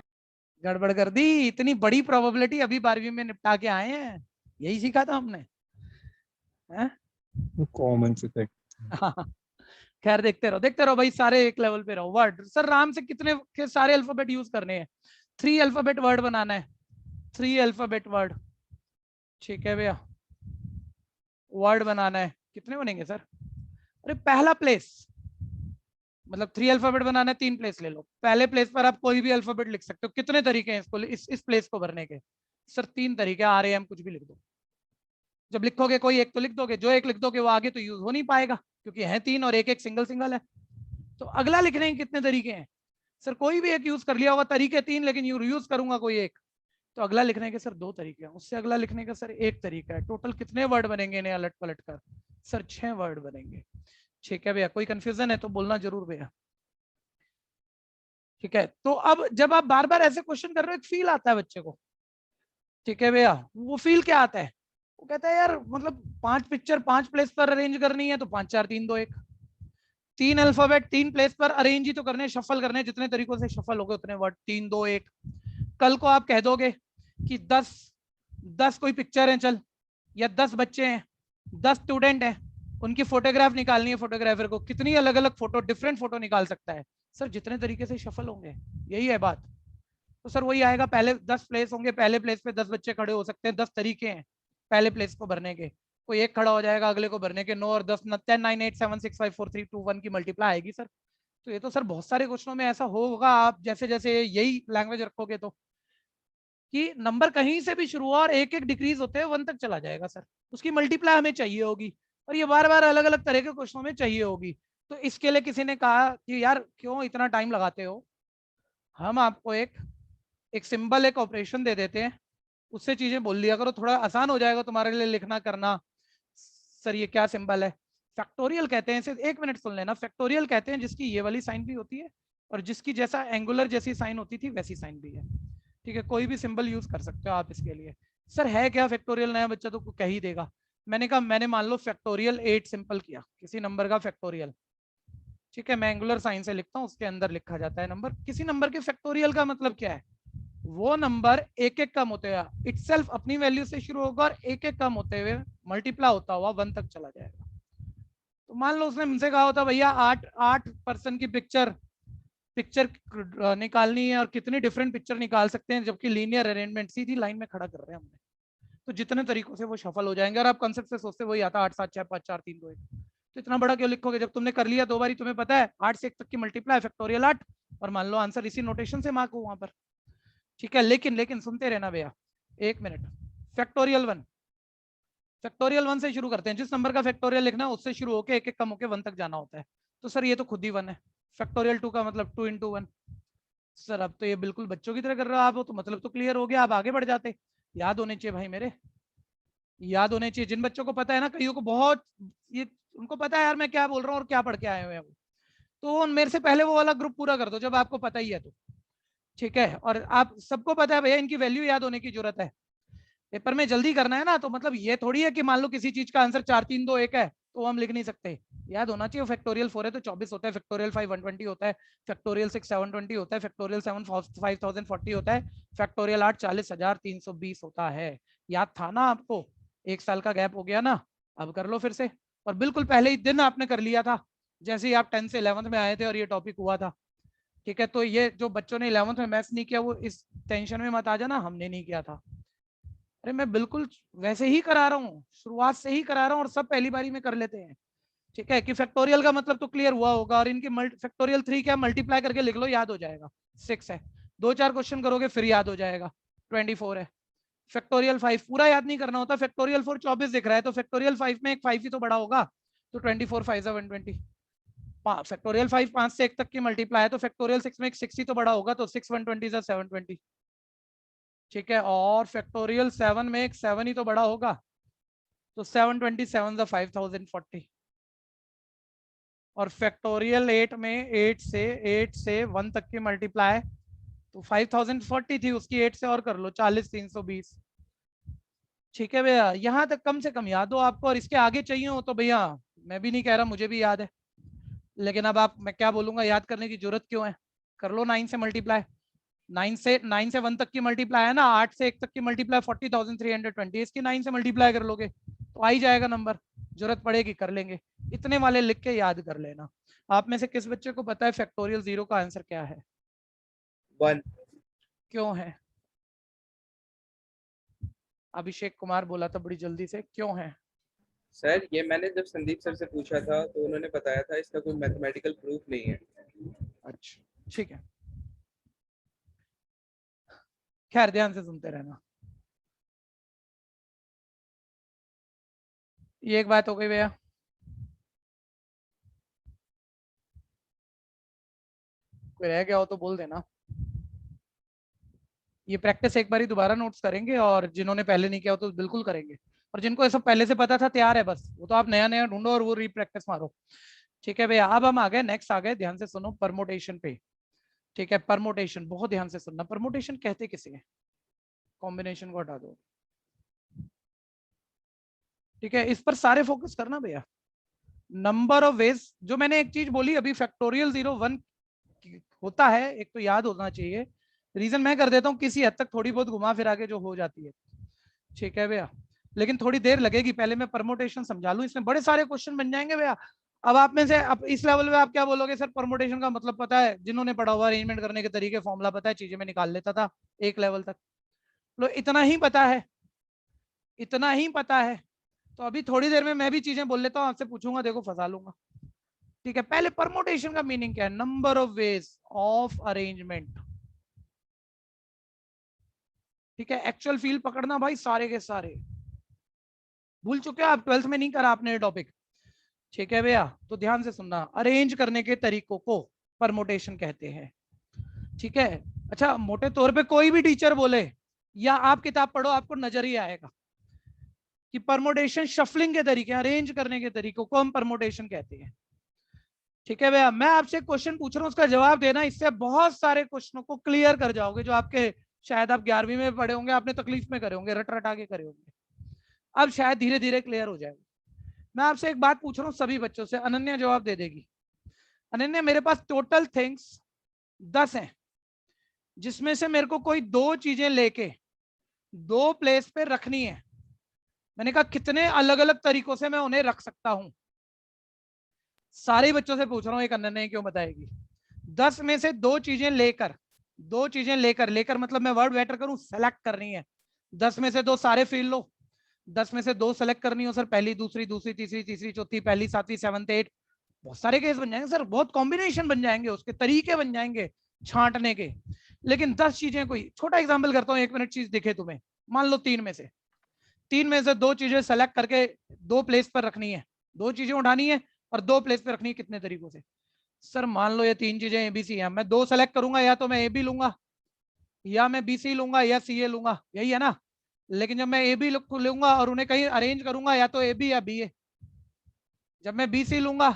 गड़बड़ कर दी, इतनी बड़ी प्रोबेबिलिटी अभी 12वीं में निपटा के आए हैं, यही सीखा था हमने, हैं? कॉमन से थे। खैर देखते रहो भाई, सारे एक लेवल पे रहो। वर्ड सर राम से कितने के सारे अल्फाबेट यूज करने हैं? 3 अल्फाबेट वर्ड बनाना है, 3 अल्फाबेट वर्ड, ठीक है भैया, वर्ड बनाना है। कितने बनेंगे सर? अरे पहला प्लेस, मतलब 3 अल्फाबेट बनाना है, 3 प्लेस ले लो, पहले प्लेस पर आप कोई भी अल्फाबेट लिख सकते हो। कितने तरीके हैं इसको, इस प्लेस को भरने के? सर 3 तरीके, RAM कुछ भी लिख दो। जब लिखोगे कोई एक तो लिख दोगे, जो एक लिख दोगे वो आगे तो यूज हो नहीं पाएगा, क्योंकि है 3 और एक एक सिंगल सिंगल है। तो अगला लिखने के कितने तरीके हैं? सर कोई भी एक यूज कर लिया होगा, तरीके 3 लेकिन यूज करूंगा कोई एक, तो अगला लिखने के सर 2 तरीके हैं, उससे अगला लिखने का सर 1 तरीका है। टोटल कितने वर्ड बनेंगे इन्हें अलट पलट कर? सर 6 वर्ड बनेंगे, ठीक है भैया। कोई कंफ्यूजन है तो बोलना जरूर भैया, ठीक है। तो अब जब आप बार बार ऐसे क्वेश्चन कर रहे हो, एक फील आता है बच्चे को, ठीक है भैया। वो फील क्या आता है? वो कहता है यार मतलब 5 पिक्चर 5 प्लेस पर अरेंज करनी है, तो 5 4 3 2 1, 3 अल्फाबेट 3 प्लेस पर अरेंज ही तो करने, शफल करने, जितने तरीकों से शफल हो गए उतने वर्ड, 3 2 1। कल को आप कह दोगे कि 10 कोई पिक्चर है चल, या 10 बच्चे हैं, 10 स्टूडेंट हैं, उनकी फोटोग्राफ निकालनी है, फोटोग्राफर को कितनी अलग अलग फोटो, डिफरेंट फोटो निकाल सकता है? सर जितने तरीके से शफल होंगे, यही है बात। तो सर वही आएगा, पहले 10 प्लेस होंगे, पहले प्लेस पे 10 बच्चे खड़े हो सकते हैं, 10 तरीके हैं पहले प्लेस को भरने के। कोई एक खड़ा हो जाएगा अगले को भरने के, 9 और 10 10 9 8 7 6 5 4 3 2 1 की मल्टीप्लाई आएगी सर। तो ये तो सर बहुत सारे क्वेश्चनों में ऐसा होगा, आप जैसे जैसे यही लैंग्वेज रखोगे तो, कि नंबर कहीं से भी शुरू हुआ और एक एक डिक्रीज होते हैं 1 तक चला जाएगा सर, उसकी मल्टीप्लाई हमें चाहिए होगी, और ये बार बार अलग अलग तरह के क्वेश्चनों में चाहिए होगी। तो इसके लिए किसी ने कहा कि यार क्यों इतना टाइम लगाते हो, हम आपको एक सिंबल, एक ऑपरेशन दे देते हैं, उससे चीजें बोल लिया करो, थोड़ा आसान हो जाएगा तुम्हारे लिए लिखना करना। सर ये क्या सिंबल है? फैक्टोरियल कहते हैं इसे, 1 मिनट सुन लेना। फैक्टोरियल कहते हैं जिसकी ये वाली साइन भी होती है, और जिसकी जैसा एंगुलर जैसी साइन होती थी वैसी साइन भी है, ठीक है। कोई भी सिंबल यूज कर सकते हो आप इसके लिए। सर है क्या फैक्टोरियल? नया बच्चा तो कह ही देगा। मैंने कहा मैंने मान लो फैक्टोरियल 8 सिंपल किया, किसी नंबर का फैक्टोरियल, ठीक है, मैं एंगुलर साइन से लिखता हूँ, उसके अंदर लिखा जाता है नंबर। किसी नंबर के फैक्टोरियल का मतलब क्या है? वो नंबर एक एक कम होते हुए इटसेल्फ अपनी वैल्यू से शुरू होगा और एक एक कम होते हुए मल्टीप्लाई होता हुआ 1 तक चला जाएगा। तो मान लो उसने मुझसे कहा होता भैया 8 पर्सन की पिक्चर निकालनी है, और कितनी डिफरेंट पिक्चर निकाल सकते हैं, जबकि लीनियर अरेंजमेंट सीधी लाइन में खड़ा कर रहे हैं हमने, तो जितने तरीकों से वो सफल हो जाएंगे। और आप कंसेप्ट से सोचते वही आता 8 7 6 5 4 3 2 1। तो इतना बड़ा क्यों लिखोगे? जब तुमने कर लिया 2 बारी, तुम्हें पता है 8 से 1 तक की मल्टीप्लाई फैक्टोरियल 8, और मान लो आंसर इसी नोटेशन से मार्क हो वहां पर, ठीक है। लेकिन सुनते रहना भैया, 1 मिनट। फैक्टोरियल 1 से शुरू करते हैं, जिस नंबर का फैक्टोरियल लिखना है उससे शुरू होकर एक एक कम होकर 1 तक जाना होता है। तो सर ये तो खुद ही 1 है। फैक्टोरियल 2 का मतलब 2 × 1। सर अब तो ये बिल्कुल बच्चों की तरह कर रहे हो आप, तो मतलब तो क्लियर हो गया, आप आगे बढ़ जाते। याद होने चाहिए भाई मेरे, याद होने चाहिए। जिन बच्चों को पता है ना, कईयों को बहुत ये उनको पता है यार मैं क्या बोल रहा हूँ और क्या पढ़ के आए हुए हैं वो, तो मेरे से पहले वो वाला ग्रुप पूरा कर दो जब आपको पता ही है तो, ठीक है। और आप सबको पता है भैया इनकी वैल्यू याद होने की जरूरत है। पेपर में जल्दी करना है ना, तो मतलब ये थोड़ी है कि मान लो किसी चीज का आंसर 4 3 2 1 है तो हम लिख नहीं सकते, याद होना चाहिए। फैक्टोरियल 4 है तो 24 होता है, फैक्टोरियल 5 120 होता है, फैक्टोरियल 6 720 होता है, फैक्टोरियल 7 5040 होता है, फैक्टोरियल 8 40,320 होता है। याद था ना आपको? 1 साल का गैप हो गया ना, अब कर लो फिर से। और बिल्कुल पहले ही दिन आपने कर लिया था, जैसे ही आप 10 से 11th में आए थे और ये टॉपिक हुआ था। ठीक है, तो ये जो बच्चों ने 11th में मैथ्स नहीं किया वो इस टेंशन में मत आ जाना, हमने नहीं किया था। अरे मैं बिल्कुल वैसे ही करा रहा हूँ, शुरुआत से ही करा रहा हूँ, और सब पहली बारी में कर लेते हैं। ठीक है, कि फैक्टोरियल का मतलब तो क्लियर हुआ होगा, और इनकी फैक्टोरियल 3 क्या, मल्टीप्लाई करके लिख लो, याद हो जाएगा। 6 है, 2-4 क्वेश्चन करोगे फिर याद हो जाएगा। 24 है। फैक्टोरियल 5 पूरा याद नहीं करना होता, फैक्टोरियल 4 24 दिख रहा है तो फैक्टोरियल 5 में एक 5 ही तो बड़ा होगा, तो 24 5 120। फैक्टोरियल 5 5 से 1 तक की मल्टीप्लाई है, तो फैक्टोरियल 6 में एक 6 ही तो बड़ा होगा, तो 6 120 720। ठीक है, और फैक्टोरियल 7 में एक 7 ही तो बड़ा होगा, तो 727 5040। और फैक्टोरियल 8 में 8 से 1 तक की मल्टीप्लाई तो 5040 थी, उसकी 8 से और कर लो 40 320। ठीक है भैया, यहाँ तक कम से कम याद हो आपको, और इसके आगे चाहिए हो तो भैया मैं भी नहीं कह रहा, मुझे भी याद है, लेकिन अब आप मैं क्या बोलूंगा, याद करने की जरूरत क्यों है? कर लो 9 से मल्टीप्लाई, 9 से 1 तक की मल्टीप्लाई है ना, 8 से 1 तक की मल्टीप्लाई 40,320, इसकी 9 से मल्टीप्लाई कर लोगे तो आ ही जाएगा नंबर, जरूरत पड़ेगी कर लेंगे। इतने वाले लिख के याद कर लेना। आप में से किस बच्चे को पता है फैक्टोरियल 0 का आंसर क्या है? 1। क्यों है? अभिषेक कुमार बोला था बड़ी जल्दी से, क्यों है? सर ये मैंने जब संदीप सर से पूछा था तो उन्होंने बताया था इसका कोई मैथमेटिकल प्रूफ नहीं है। अच्छा ठीक है, खैर ध्यान से सुनते रहना। ये एक बात हो गई भैया। कोई रह गया हो तो बोल देना। ये प्रैक्टिस एक बार ही दोबारा नोट्स करेंगे, और जिन्होंने पहले नहीं किया हो तो बिल्कुल करेंगे, और जिनको ये सब पहले से पता था तैयार है बस, वो तो आप नया नया ढूंढो और वो रीप्रैक्टिस मारो। ठीक है भैया, अब हम आ गए नेक्स्ट, आ गए ध्यान से सुनो, परमोटेशन पे। ठीक है, परमोटेशन बहुत ध्यान से सुनना। परमोटेशन कहते किसे हैं? कॉम्बिनेशन को हटा दो। ठीक है, इस पर सारे फोकस करना भैया। नंबर ऑफ वेज, जो मैंने एक चीज बोली अभी, फैक्टोरियल 0 1 होता है, एक तो याद होना चाहिए। रीजन मैं कर देता हूँ, किसी हद तक थोड़ी बहुत घुमा फिरा के जो हो जाती है। ठीक है भैया, लेकिन थोड़ी देर लगेगी, पहले मैं परमोटेशन समझा लूं, इसमें बड़े सारे क्वेश्चन बन जाएंगे भैया। अब आप में से अब इस लेवल में आप क्या बोलोगे, सर परमोटेशन का मतलब पता है? जिन्होंने पढ़ा हुआ, अरेंजमेंट करने के तरीके, फॉर्मूला पता है, चीजें मैं निकाल लेता था एक लेवल तक। लो इतना ही पता है, इतना ही पता है, तो अभी थोड़ी देर में मैं भी चीजें बोल लेता हूँ, आपसे पूछूंगा, देखो फंसा लूंगा। ठीक है, पहले परमोटेशन का मीनिंग क्या है? Number of ways of arrangement. ठीक है, एक्चुअल फील्ड पकड़ना भाई, सारे के सारे भूल चुके हो आप, 12th में नहीं करा आपने ये टॉपिक। ठीक है भैया, तो ध्यान से सुनना, अरेंज करने के तरीकों को परमोटेशन कहते हैं। ठीक है, अच्छा मोटे तौर पे कोई भी टीचर बोले या आप किताब पढ़ो, आपको नजर ही आएगा कि परमोटेशन शफलिंग के तरीके, अरेंज करने के तरीकों को हम परमोटेशन कहते हैं। ठीक है भैया, मैं आपसे क्वेश्चन पूछ रहा हूँ, उसका जवाब देना, इससे बहुत सारे क्वेश्चनों को क्लियर कर जाओगे, जो आपके शायद आप 11वीं में पढ़े होंगे, आपने तकलीफ में करे होंगे, रट रटा के करे होंगे, अब शायद धीरे धीरे क्लियर हो जाएगा। मैं आपसे एक बात पूछ रहा हूँ सभी बच्चों से, अनन्या जवाब दे देगी। अनन्या, मेरे पास टोटल थिंग्स 10 हैं, जिसमें से मेरे को कोई 2 चीजें लेके 2 प्लेस पे रखनी है। मैंने कहा कितने अलग अलग तरीकों से मैं उन्हें रख सकता हूं? सारे बच्चों से पूछ रहा हूं, एक अनन्या क्यों बताएगी। 10 में से 2 चीजें लेकर, 2 चीजें लेकर, लेकर मतलब मैं वर्ड बेटर करूं, सेलेक्ट करनी है। 10 में से 2 सारे फील्ड लो, 10 में से 2 सेलेक्ट करनी हो सर, पहली दूसरी, दूसरी तीसरी, तीसरी चौथी, पहली 7वीं 7th 8, बहुत सारे केस बन जाएंगे सर, बहुत कॉम्बिनेशन बन जाएंगे, उसके तरीके बन जाएंगे छांटने के। लेकिन 10 चीजें, कोई छोटा एग्जाम्पल करता हूँ, 1 मिनट चीज दिखे तुम्हें, मान लो 3 में से 2 चीजें सेलेक्ट करके 2 प्लेस पर रखनी है, 2 चीजें उठानी है और 2 प्लेस पर रखनी है, कितने तरीकों से? सर मान लो ये 3 चीजें एबीसी हैं, मैं 2 सेलेक्ट करूंगा, या तो मैं ए बी लूंगा, या मैं बी सी लूंगा, या सी ए लूंगा, यही है ना। लेकिन जब मैं ए बी लूंगा और उन्हें कहीं अरेंज करूंगा, या तो ए बी या बी ए। जब मैं बी सी लूंगा,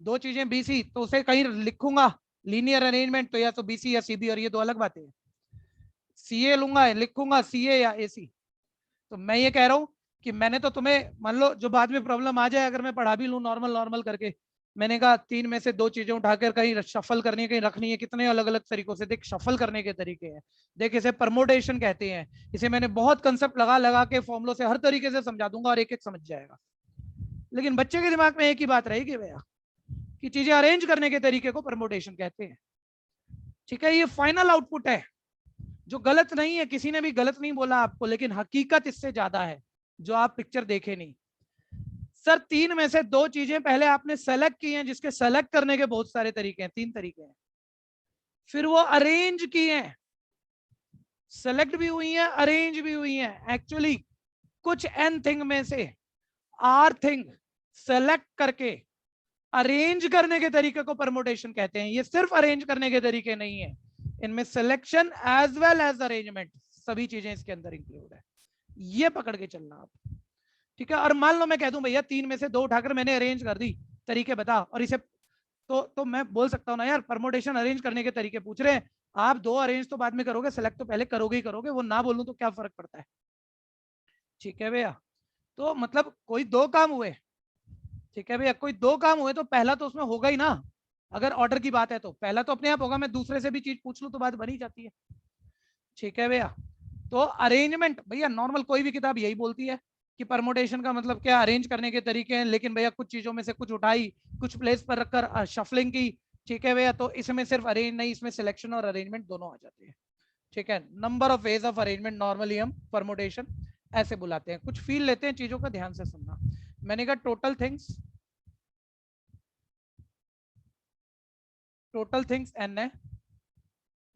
2 चीजें बी सी, तो उसे कहीं लिखूंगा लीनियर अरेंजमेंट, तो या तो बी सी या सी बी, और ये 2 अलग बातें हैं। सी ए लूंगा, लिखूंगा सी ए या ए सी। तो मैं ये कह रहा हूँ कि मैंने तो तुम्हें, मान लो जो बाद में प्रॉब्लम आ जाए, अगर मैं पढ़ा भी लूँ नॉर्मल नॉर्मल करके, मैंने कहा 3 में से 2 चीजें उठाकर कहीं शफल करनी है, कहीं रखनी है, कितने अलग अलग तरीकों से। देख शफल करने के तरीके हैं, देख इसे परमोटेशन कहते हैं। इसे मैंने बहुत कंसेप्ट लगा लगा के फॉर्मुलों से हर तरीके से समझा दूंगा और एक एक समझ जाएगा। लेकिन बच्चे के दिमाग में एक ही बात रहेगी भैया कि चीजें अरेंज करने के तरीके को परमोटेशन कहते हैं। ठीक है, ये फाइनल आउटपुट है जो गलत नहीं है, किसी ने भी गलत नहीं बोला आपको, लेकिन हकीकत इससे ज्यादा है जो आप पिक्चर देखे नहीं। सर 3 में से 2 चीजें पहले आपने सेलेक्ट की हैं, जिसके सेलेक्ट करने के बहुत सारे तरीके हैं, 3 तरीके हैं। फिर वो अरेंज की हैं, सेलेक्ट भी हुई हैं, अरेंज भी हुई हैं। एक्चुअली कुछ एन थिंग में से आर थिंग सेलेक्ट करके अरेंज करने के तरीके को परमोटेशन कहते हैं। ये सिर्फ अरेंज करने के तरीके नहीं है, इनमें selection as well as arrangement सभी चीजें इसके अंदर इंक्लूड है। ये पकड़ के चलना आप, ठीक है। और मान लो मैं कह दूं भैया 3 में से 2 उठाकर मैंने अरेंज कर दी, तरीके बता, और इसे तो मैं बोल सकता हूं ना यार परमोटेशन अरेंज करने के तरीके पूछ रहे हैं आप, 2 अरेंज तो बाद में करोगे, सेलेक्ट तो पहले करोगे ही करोगे, वो ना बोलूं तो क्या फर्क पड़ता है। ठीक है भैया, तो मतलब कोई 2 काम हुए, ठीक है भैया, कोई 2 काम हुए तो पहला तो उसमें होगा ही ना। अगर ऑर्डर की बात है तो पहला तो अपने आप होगा, मैं दूसरे से भी चीज पूछ लूं तो बात बनी जाती है। ठीक है भैया, तो अरेंजमेंट भैया नॉर्मल कोई भी किताब यही बोलती है कि परमोटेशन का मतलब क्या, अरेंज करने के तरीके हैं। लेकिन भैया कुछ चीजों में से कुछ उठाई, कुछ प्लेस पर रखकर शफलिंग की। ठीक है भैया, तो इसमें सिर्फ अरेंज नहीं, इसमें सिलेक्शन और अरेंजमेंट दोनों आ जाते हैं। ठीक है, number of ways of arrangement normally हम परमोटेशन ऐसे बुलाते हैं। कुछ फील लेते हैं चीजों का, ध्यान से सुनना। मैंने कहा टोटल थिंग्स एन है,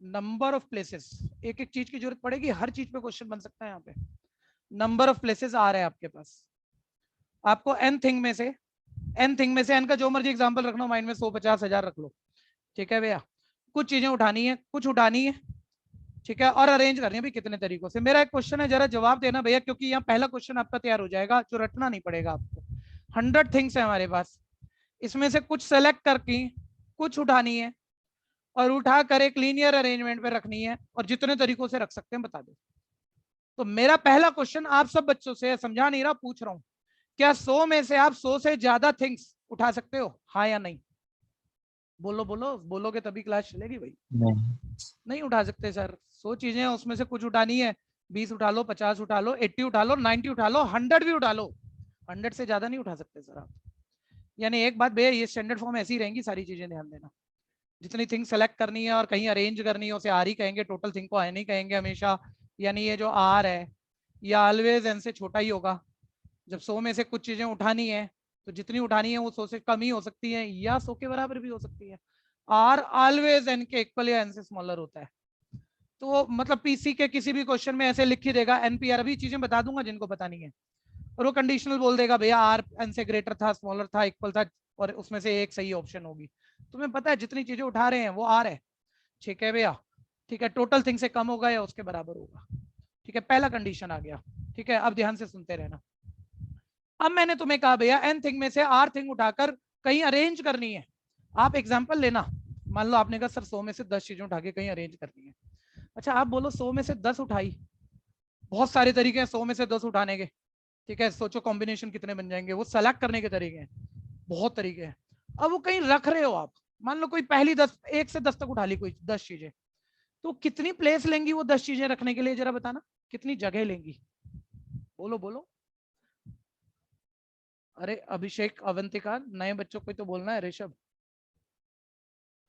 नंबर ऑफ प्लेसेस, एक एक चीज की जरूरत पड़ेगी, हर चीज पे क्वेश्चन बन सकता है यहाँ पे। नंबर ऑफ प्लेसेस आ रहा है आपके पास, आपको एन थिंग में से एन का जो मर्जी एग्जांपल रखना माइंड में, 100, 50, 1000 रख लो। ठीक है भैया, कुछ चीजें उठानी है, कुछ उठानी है, ठीक है, और अरेंज करनी है भी कितने तरीकों से। मेरा एक क्वेश्चन है, जरा जवाब देना भैया, क्योंकि यहाँ पहला क्वेश्चन आपका तैयार हो जाएगा जो रटना नहीं पड़ेगा आपको। 100 थिंग्स है हमारे पास, इसमें से कुछ सेलेक्ट करके कुछ उठानी है और उठाकर एक लीनियर अरेंजमेंट पे रखनी है, और जितने तरीकों से रख सकते हैं बता दो। तो मेरा पहला क्वेश्चन आप सब बच्चों से, समझा नहीं रहा, पूछ रहा हूं, क्या 100 में से आप 100 से ज्यादा थिंग्स उठा सकते हो, हाँ या नहीं? बोलो बोलो, बोलोगे तभी क्लास चलेगी भाई। नहीं उठा सकते सर, 100 चीजें हैं, उसमें से कुछ उठानी है, 20 उठा लो, 50 उठा लो, 80 उठा लो, 90 उठा लो, 100 भी उठा लो, 100 से ज्यादा नहीं उठा सकते सर आप। यानी एक बात भैया, ये स्टैंडर्ड फॉर्म ऐसी रहेंगी सारी चीजें, ध्यान देना। जितनी थिंग सेलेक्ट करनी है और कहीं अरेंज करनी है उसे आर ही कहेंगे, टोटल थिंग को एन ही कहेंगे हमेशा। यानी ये जो आर है ये ऑलवेज एन से छोटा ही होगा। जब 100 में से कुछ चीजें उठानी है तो जितनी उठानी है वो 100 से कम ही हो सकती है या 100 के बराबर भी हो सकती है। आर ऑलवेज एन के इक्वल या एन से स्मॉलर होता है। तो मतलब पीसी के किसी भी क्वेश्चन में ऐसे लिख ही देगा एनपीआर, अभी चीजें बता दूंगा जिनको बतानी है, और वो कंडीशनल बोल देगा भैया आर एन से ग्रेटर था, स्मॉलर था, इक्वल था, और उसमें से एक सही ऑप्शन होगी। तुम्हें पता है जितनी चीजें उठा रहे हैं वो आर है। ठीक है भैया, ठीक है, टोटल थिंग से कम होगा या उसके बराबर होगा। ठीक है, पहला कंडीशन आ गया। ठीक है, अब ध्यान से सुनते रहना। अब मैंने तुम्हें कहा भैया एन थिंग में से आर थिंग उठाकर कहीं अरेंज करनी है। आप एग्जांपल लेना, मान लो आपने कहा सर 100 में से 10 चीजें उठा के कहीं अरेंज करनी है। अच्छा आप बोलो 100 में से 10 उठाई, बहुत सारे तरीके हैं 100 में से 10 उठाने के। ठीक है, सोचो कॉम्बिनेशन कितने बन जाएंगे, वो सेलेक्ट करने के तरीके हैं, बहुत तरीके हैं। अब वो कहीं रख रहे हो आप, मान लो कोई पहली 10, 1 से 10 तक उठा ली कोई 10 चीजें, तो कितनी प्लेस लेंगी वो 10 चीजें रखने के लिए, जरा बताना कितनी जगह लेंगी, बोलो बोलो। अरे अभिषेक, अवंतिका, नए बच्चों को तो बोलना है, ऋषभ,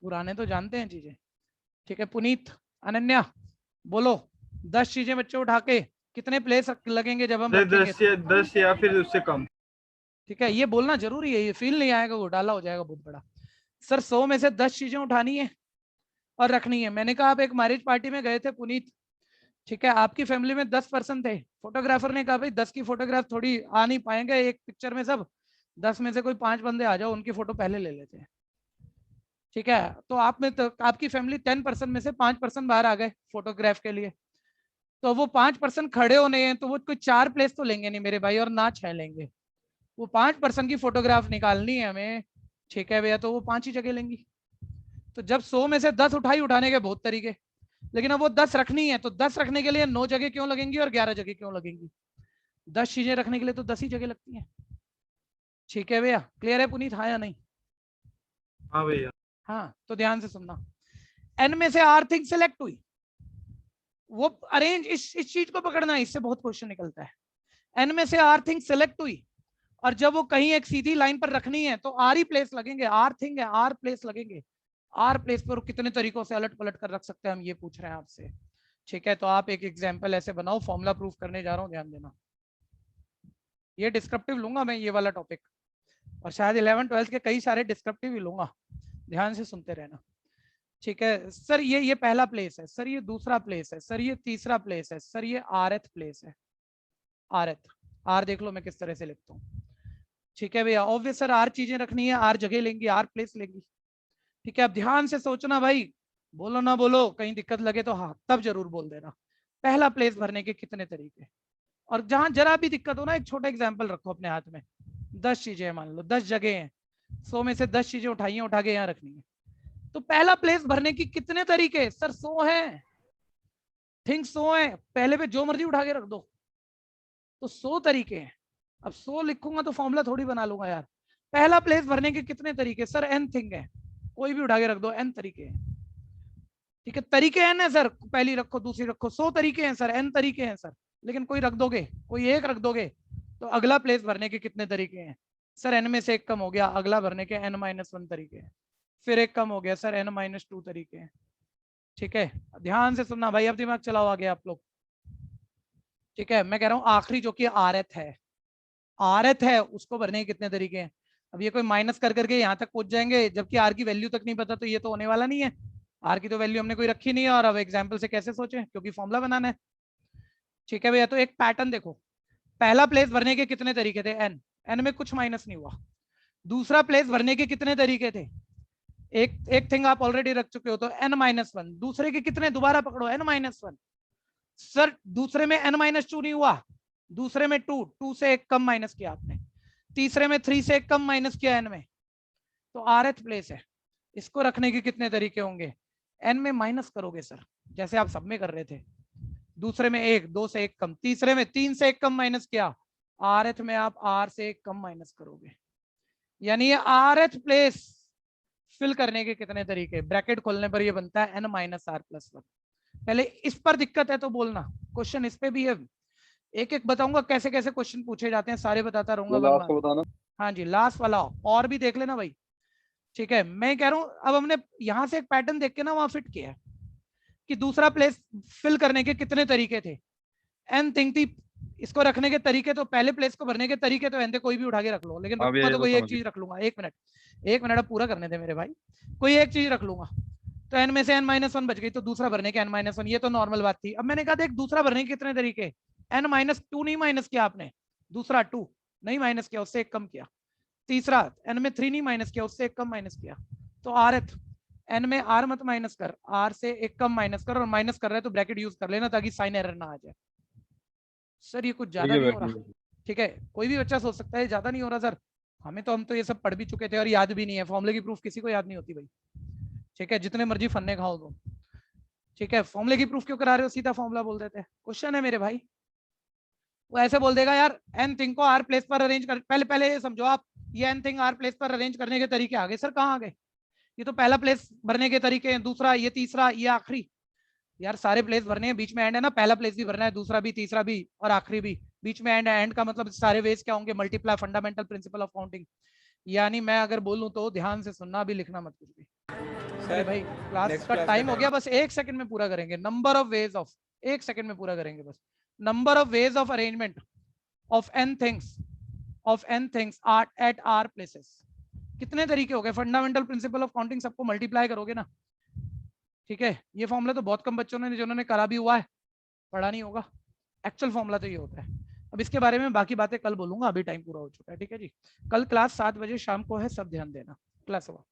पुराने तो जानते हैं चीजें। ठीक है, पुनीत, अनन्या, बोलो 10 चीजें बच्चे उठा के कितने प्लेस लगेंगे जब हम रखेंगे? 10 या फिर उससे कम। ठीक है, ये बोलना जरूरी है, ये फील नहीं आएगा घोटाला हो जाएगा बहुत बड़ा। सर 100 में से 10 चीजें उठानी है और रखनी है। मैंने कहा आप एक मैरिज पार्टी में गए थे पुनीत, ठीक है, आपकी फैमिली में 10 पर्सन थे। फोटोग्राफर ने कहा भाई 10 की फोटोग्राफ थोड़ी आ नहीं पाएंगे एक पिक्चर में सब, 10 में से कोई 5 बंदे आ जाओ, उनकी फोटो पहले ले लेते हैं। ठीक है, तो आप में तो आपकी फैमिली 10 पर्सन में से 5 पर्सन बाहर आ गए फोटोग्राफ के लिए, तो वो 5 पर्सन खड़े होने हैं, तो वो कोई 4 प्लेस तो लेंगे नहीं मेरे भाई, और ना 6 लेंगे। वो 5 पर्सन की फोटोग्राफ निकालनी है हमें, ठीक है भैया, तो वो 5 ही जगह लेंगी। तो जब 100 में से 10 उठाई, उठाने के बहुत तरीके, लेकिन अब वो 10 रखनी है, तो 10 रखने के लिए 9 जगह क्यों लगेंगी और 11 जगह क्यों लगेंगी? 10 चीजें रखने के लिए तो 10 ही जगह लगती हैं। ठीक है भैया, क्लियर है पुनीत, हाँ या नहीं? हाँ भैया। हाँ, तो ध्यान से सुनना। n में से r थिंग सेलेक्ट हुई, वो अरेंज, इस चीज को पकड़ना है, इससे बहुत क्वेश्चन निकलता है। n में से r थिंग सेलेक्ट हुई, और जब वो कहीं एक सीधी लाइन पर रखनी है तो r ही प्लेस लगेंगे, r थिंग है, r प्लेस लगेंगे। r प्लेस पर कितने तरीकों से अलट पलट कर रख सकते हैं हम, ये पूछ रहे हैं आपसे। ठीक है, तो आप एक एग्जाम्पल ऐसे बनाओ, फॉर्मूला प्रूफ करने जा रहा हूँ, ध्यान देना। ये डिस्क्रिप्टिव लूंगा मैं, ये वाला टॉपिक, और शायद 11th-12th के कई सारे डिस्क्रिप्टिव ही लूंगा, ध्यान से सुनते रहना। ठीक है सर, ये पहला प्लेस है सर, ये दूसरा प्लेस है सर, ये तीसरा प्लेस है सर, ये rth प्लेस है। rth, r देख लो मैं किस तरह से लिखता हूँ। ठीक है भैया, ऑब्वियस सर r चीजें रखनी है, r जगह लेंगी, r प्लेस लेंगी। ठीक है, अब ध्यान से सोचना भाई, बोलो ना बोलो, कहीं दिक्कत लगे तो हाँ तब जरूर बोल देना। पहला प्लेस भरने के कितने तरीके, और जहां जरा भी दिक्कत हो ना, एक छोटा एग्जाम्पल रखो अपने हाथ में। 10 चीजें मान लो, 10 जगह हैं, 100 में से 10 चीजें उठाइए, उठा के यहाँ रखनी है। तो पहला प्लेस भरने की कितने तरीके सर? 100 है, थिंक 100 है, पहले पे जो मर्जी उठा के रख दो, तो 100 तरीके हैं। अब 100 लिखूंगा तो फॉर्मूला थोड़ी बना लूंगा यार। पहला प्लेस भरने के कितने तरीके सर? n थिंग है, कोई भी उठा के रख दो, n तरीके हैं। ठीक है, तरीके हैं ना सर, पहली रखो दूसरी रखो, 100 तरीके हैं सर, n तरीके हैं सर, लेकिन कोई रख दोगे, कोई एक रख दोगे, तो अगला प्लेस भरने के कितने तरीके हैं सर? n में से एक कम हो गया, अगला भरने के n-1 तरीके हैं, फिर एक कम हो गया सर, n-2 तरीके हैं। ठीक है, ध्यान से सुनना भाई, अब दिमाग चलाओ आगे आप लोग। ठीक है, मैं कह रहा हूं आखिरी जो कि rth है, rth है, उसको भरने के कितने तरीके हैं? अब ये कोई माइनस कर करके यहाँ तक पहुंच जाएंगे, जबकि r की वैल्यू तक नहीं पता, तो ये तो होने वाला नहीं है। r की तो वैल्यू हमने कोई रखी नहीं है, और अब एग्जाम्पल से कैसे सोचें, क्योंकि फॉर्मूला बनाना है। ठीक है भैया, तो एक पैटर्न देखो, पहला प्लेस भरने के कितने तरीके थे? n में कुछ माइनस नहीं हुआ। दूसरा प्लेस भरने के कितने तरीके थे? एक थिंग आप ऑलरेडी रख चुके हो, तो n-1। दूसरे के कितने? दोबारा पकड़ो, n-1। सर दूसरे में n-2 नहीं हुआ, दूसरे में 2 से एक कम माइनस किया आपने, तीसरे में 3 से एक कम माइनस किया n में, तो rth प्लेस है। इसको रखने के कितने तरीके होंगे? n में माइनस करोगे सर, जैसे आप सब में कर रहे थे, दूसरे में 1, 2 से एक कम, तीसरे में 3 से एक कम माइनस किया, rth में आप r से एक कम माइनस करोगे। यानी ये rth प्लेस फिल करने के कितने तरीके? ब्रैकेट खोलने पर ये बनता है n-r+1। पहले इस पर दिक्कत है तो बोलना, क्वेश्चन इस पे भी है, एक एक बताऊंगा कैसे कैसे क्वेश्चन पूछे जाते हैं, सारे बताता रहूंगा। लास्ट का बताना। हाँ जी, लास्ट वाला और भी देख लेना भाई। ठीक है, मैं कह रहा हूँ अब हमने यहाँ से एक पैटर्न देख के ना वहां फिट किया है कि दूसरा प्लेस फिल करने के कितने तरीके थे? n थिंग थी, इसको रखने के तरीके, तो पहले प्लेस को भरने के तरीके तो n थे, कोई भी उठा के रख लो, लेकिन रखूंगा तो कोई एक चीज रख लूंगा। एक मिनट अब पूरा करने दे मेरे भाई, कोई एक चीज रख लूंगा, तो n में से n-1 बच गई, तो दूसरा भरने के n-1, ये तो नॉर्मल बात थी। अब मैंने कहा देख दूसरा भरने के कितने तरीके? n-2 नहीं माइनस किया आपने, दूसरा 2 नहीं माइनस किया, उससे एक कम किया, तीसरा n में 3 नहीं माइनस किया, उससे एक कम माइनस किया, तो rth, n में r मत माइनस कर, r से एक कम माइनस कर, और माइनस कर रहे हैं तो ब्रैकेट यूज कर लेना ताकि साइन एरर ना आ जाए। सर ये कुछ ज्यादा नहीं हो रहा? ठीक है, कोई भी बच्चा सोच सकता है ज्यादा नहीं हो रहा सर, हम तो ये सब पढ़ भी चुके थे और याद भी नहीं है, फॉर्मूले की प्रूफ किसी को याद नहीं होती भाई। ठीक है, जितने मर्जी फन्ने खाओ तुम। ठीक है, फॉर्मूले की प्रूफ क्यों करा रहे हो, सीधा फॉर्मूला बोल देते हैं। क्वेश्चन है मेरे भाई, वो ऐसे बोल देगा यार n थिंग को r प्लेस पर अरेंज कर, पहले ये समझो आप, ये n थिंग r प्लेस पर अरेंज करने के तरीके आ गए सर, कहाँ आ गए? ये तो पहला प्लेस भरने के तरीके हैं, दूसरा, ये तीसरा, ये आखिरी। यार सारे प्लेस भरने हैं, बीच में एंड है ना, पहला प्लेस भी भरना है, दूसरा भी, तीसरा भी, और आखिरी भी, बीच में एंड है। एंड का मतलब सारे वेज क्या होंगे? Multiply, fundamental principle of counting. यानी मैं अगर बोलूं तो ध्यान से सुनना, अभी लिखना मत कुछ भी। अरे भाई क्लास का टाइम हो गया, बस 1 सेकंड में पूरा करेंगे। Number of ways of, 1 second में पूरा करेंगे बस। Number of ways of arrangement of n things at r places. कितने तरीके हो गए? फंडामेंटल प्रिंसिपल ऑफ काउंटिंग सबको मल्टीप्लाई करोगे ना। ठीक है, ये फॉर्मूला तो बहुत कम बच्चों ने, जिन्होंने करा भी हुआ है, पढ़ा नहीं होगा। एक्चुअल फॉर्मूला तो ये होता है। अब इसके बारे में बाकी बातें कल बोलूंगा, अभी टाइम पूरा हो चुका है। ठीक है जी, कल क्लास 7 बजे शाम को है, सब ध्यान देना। क्लास हुआ।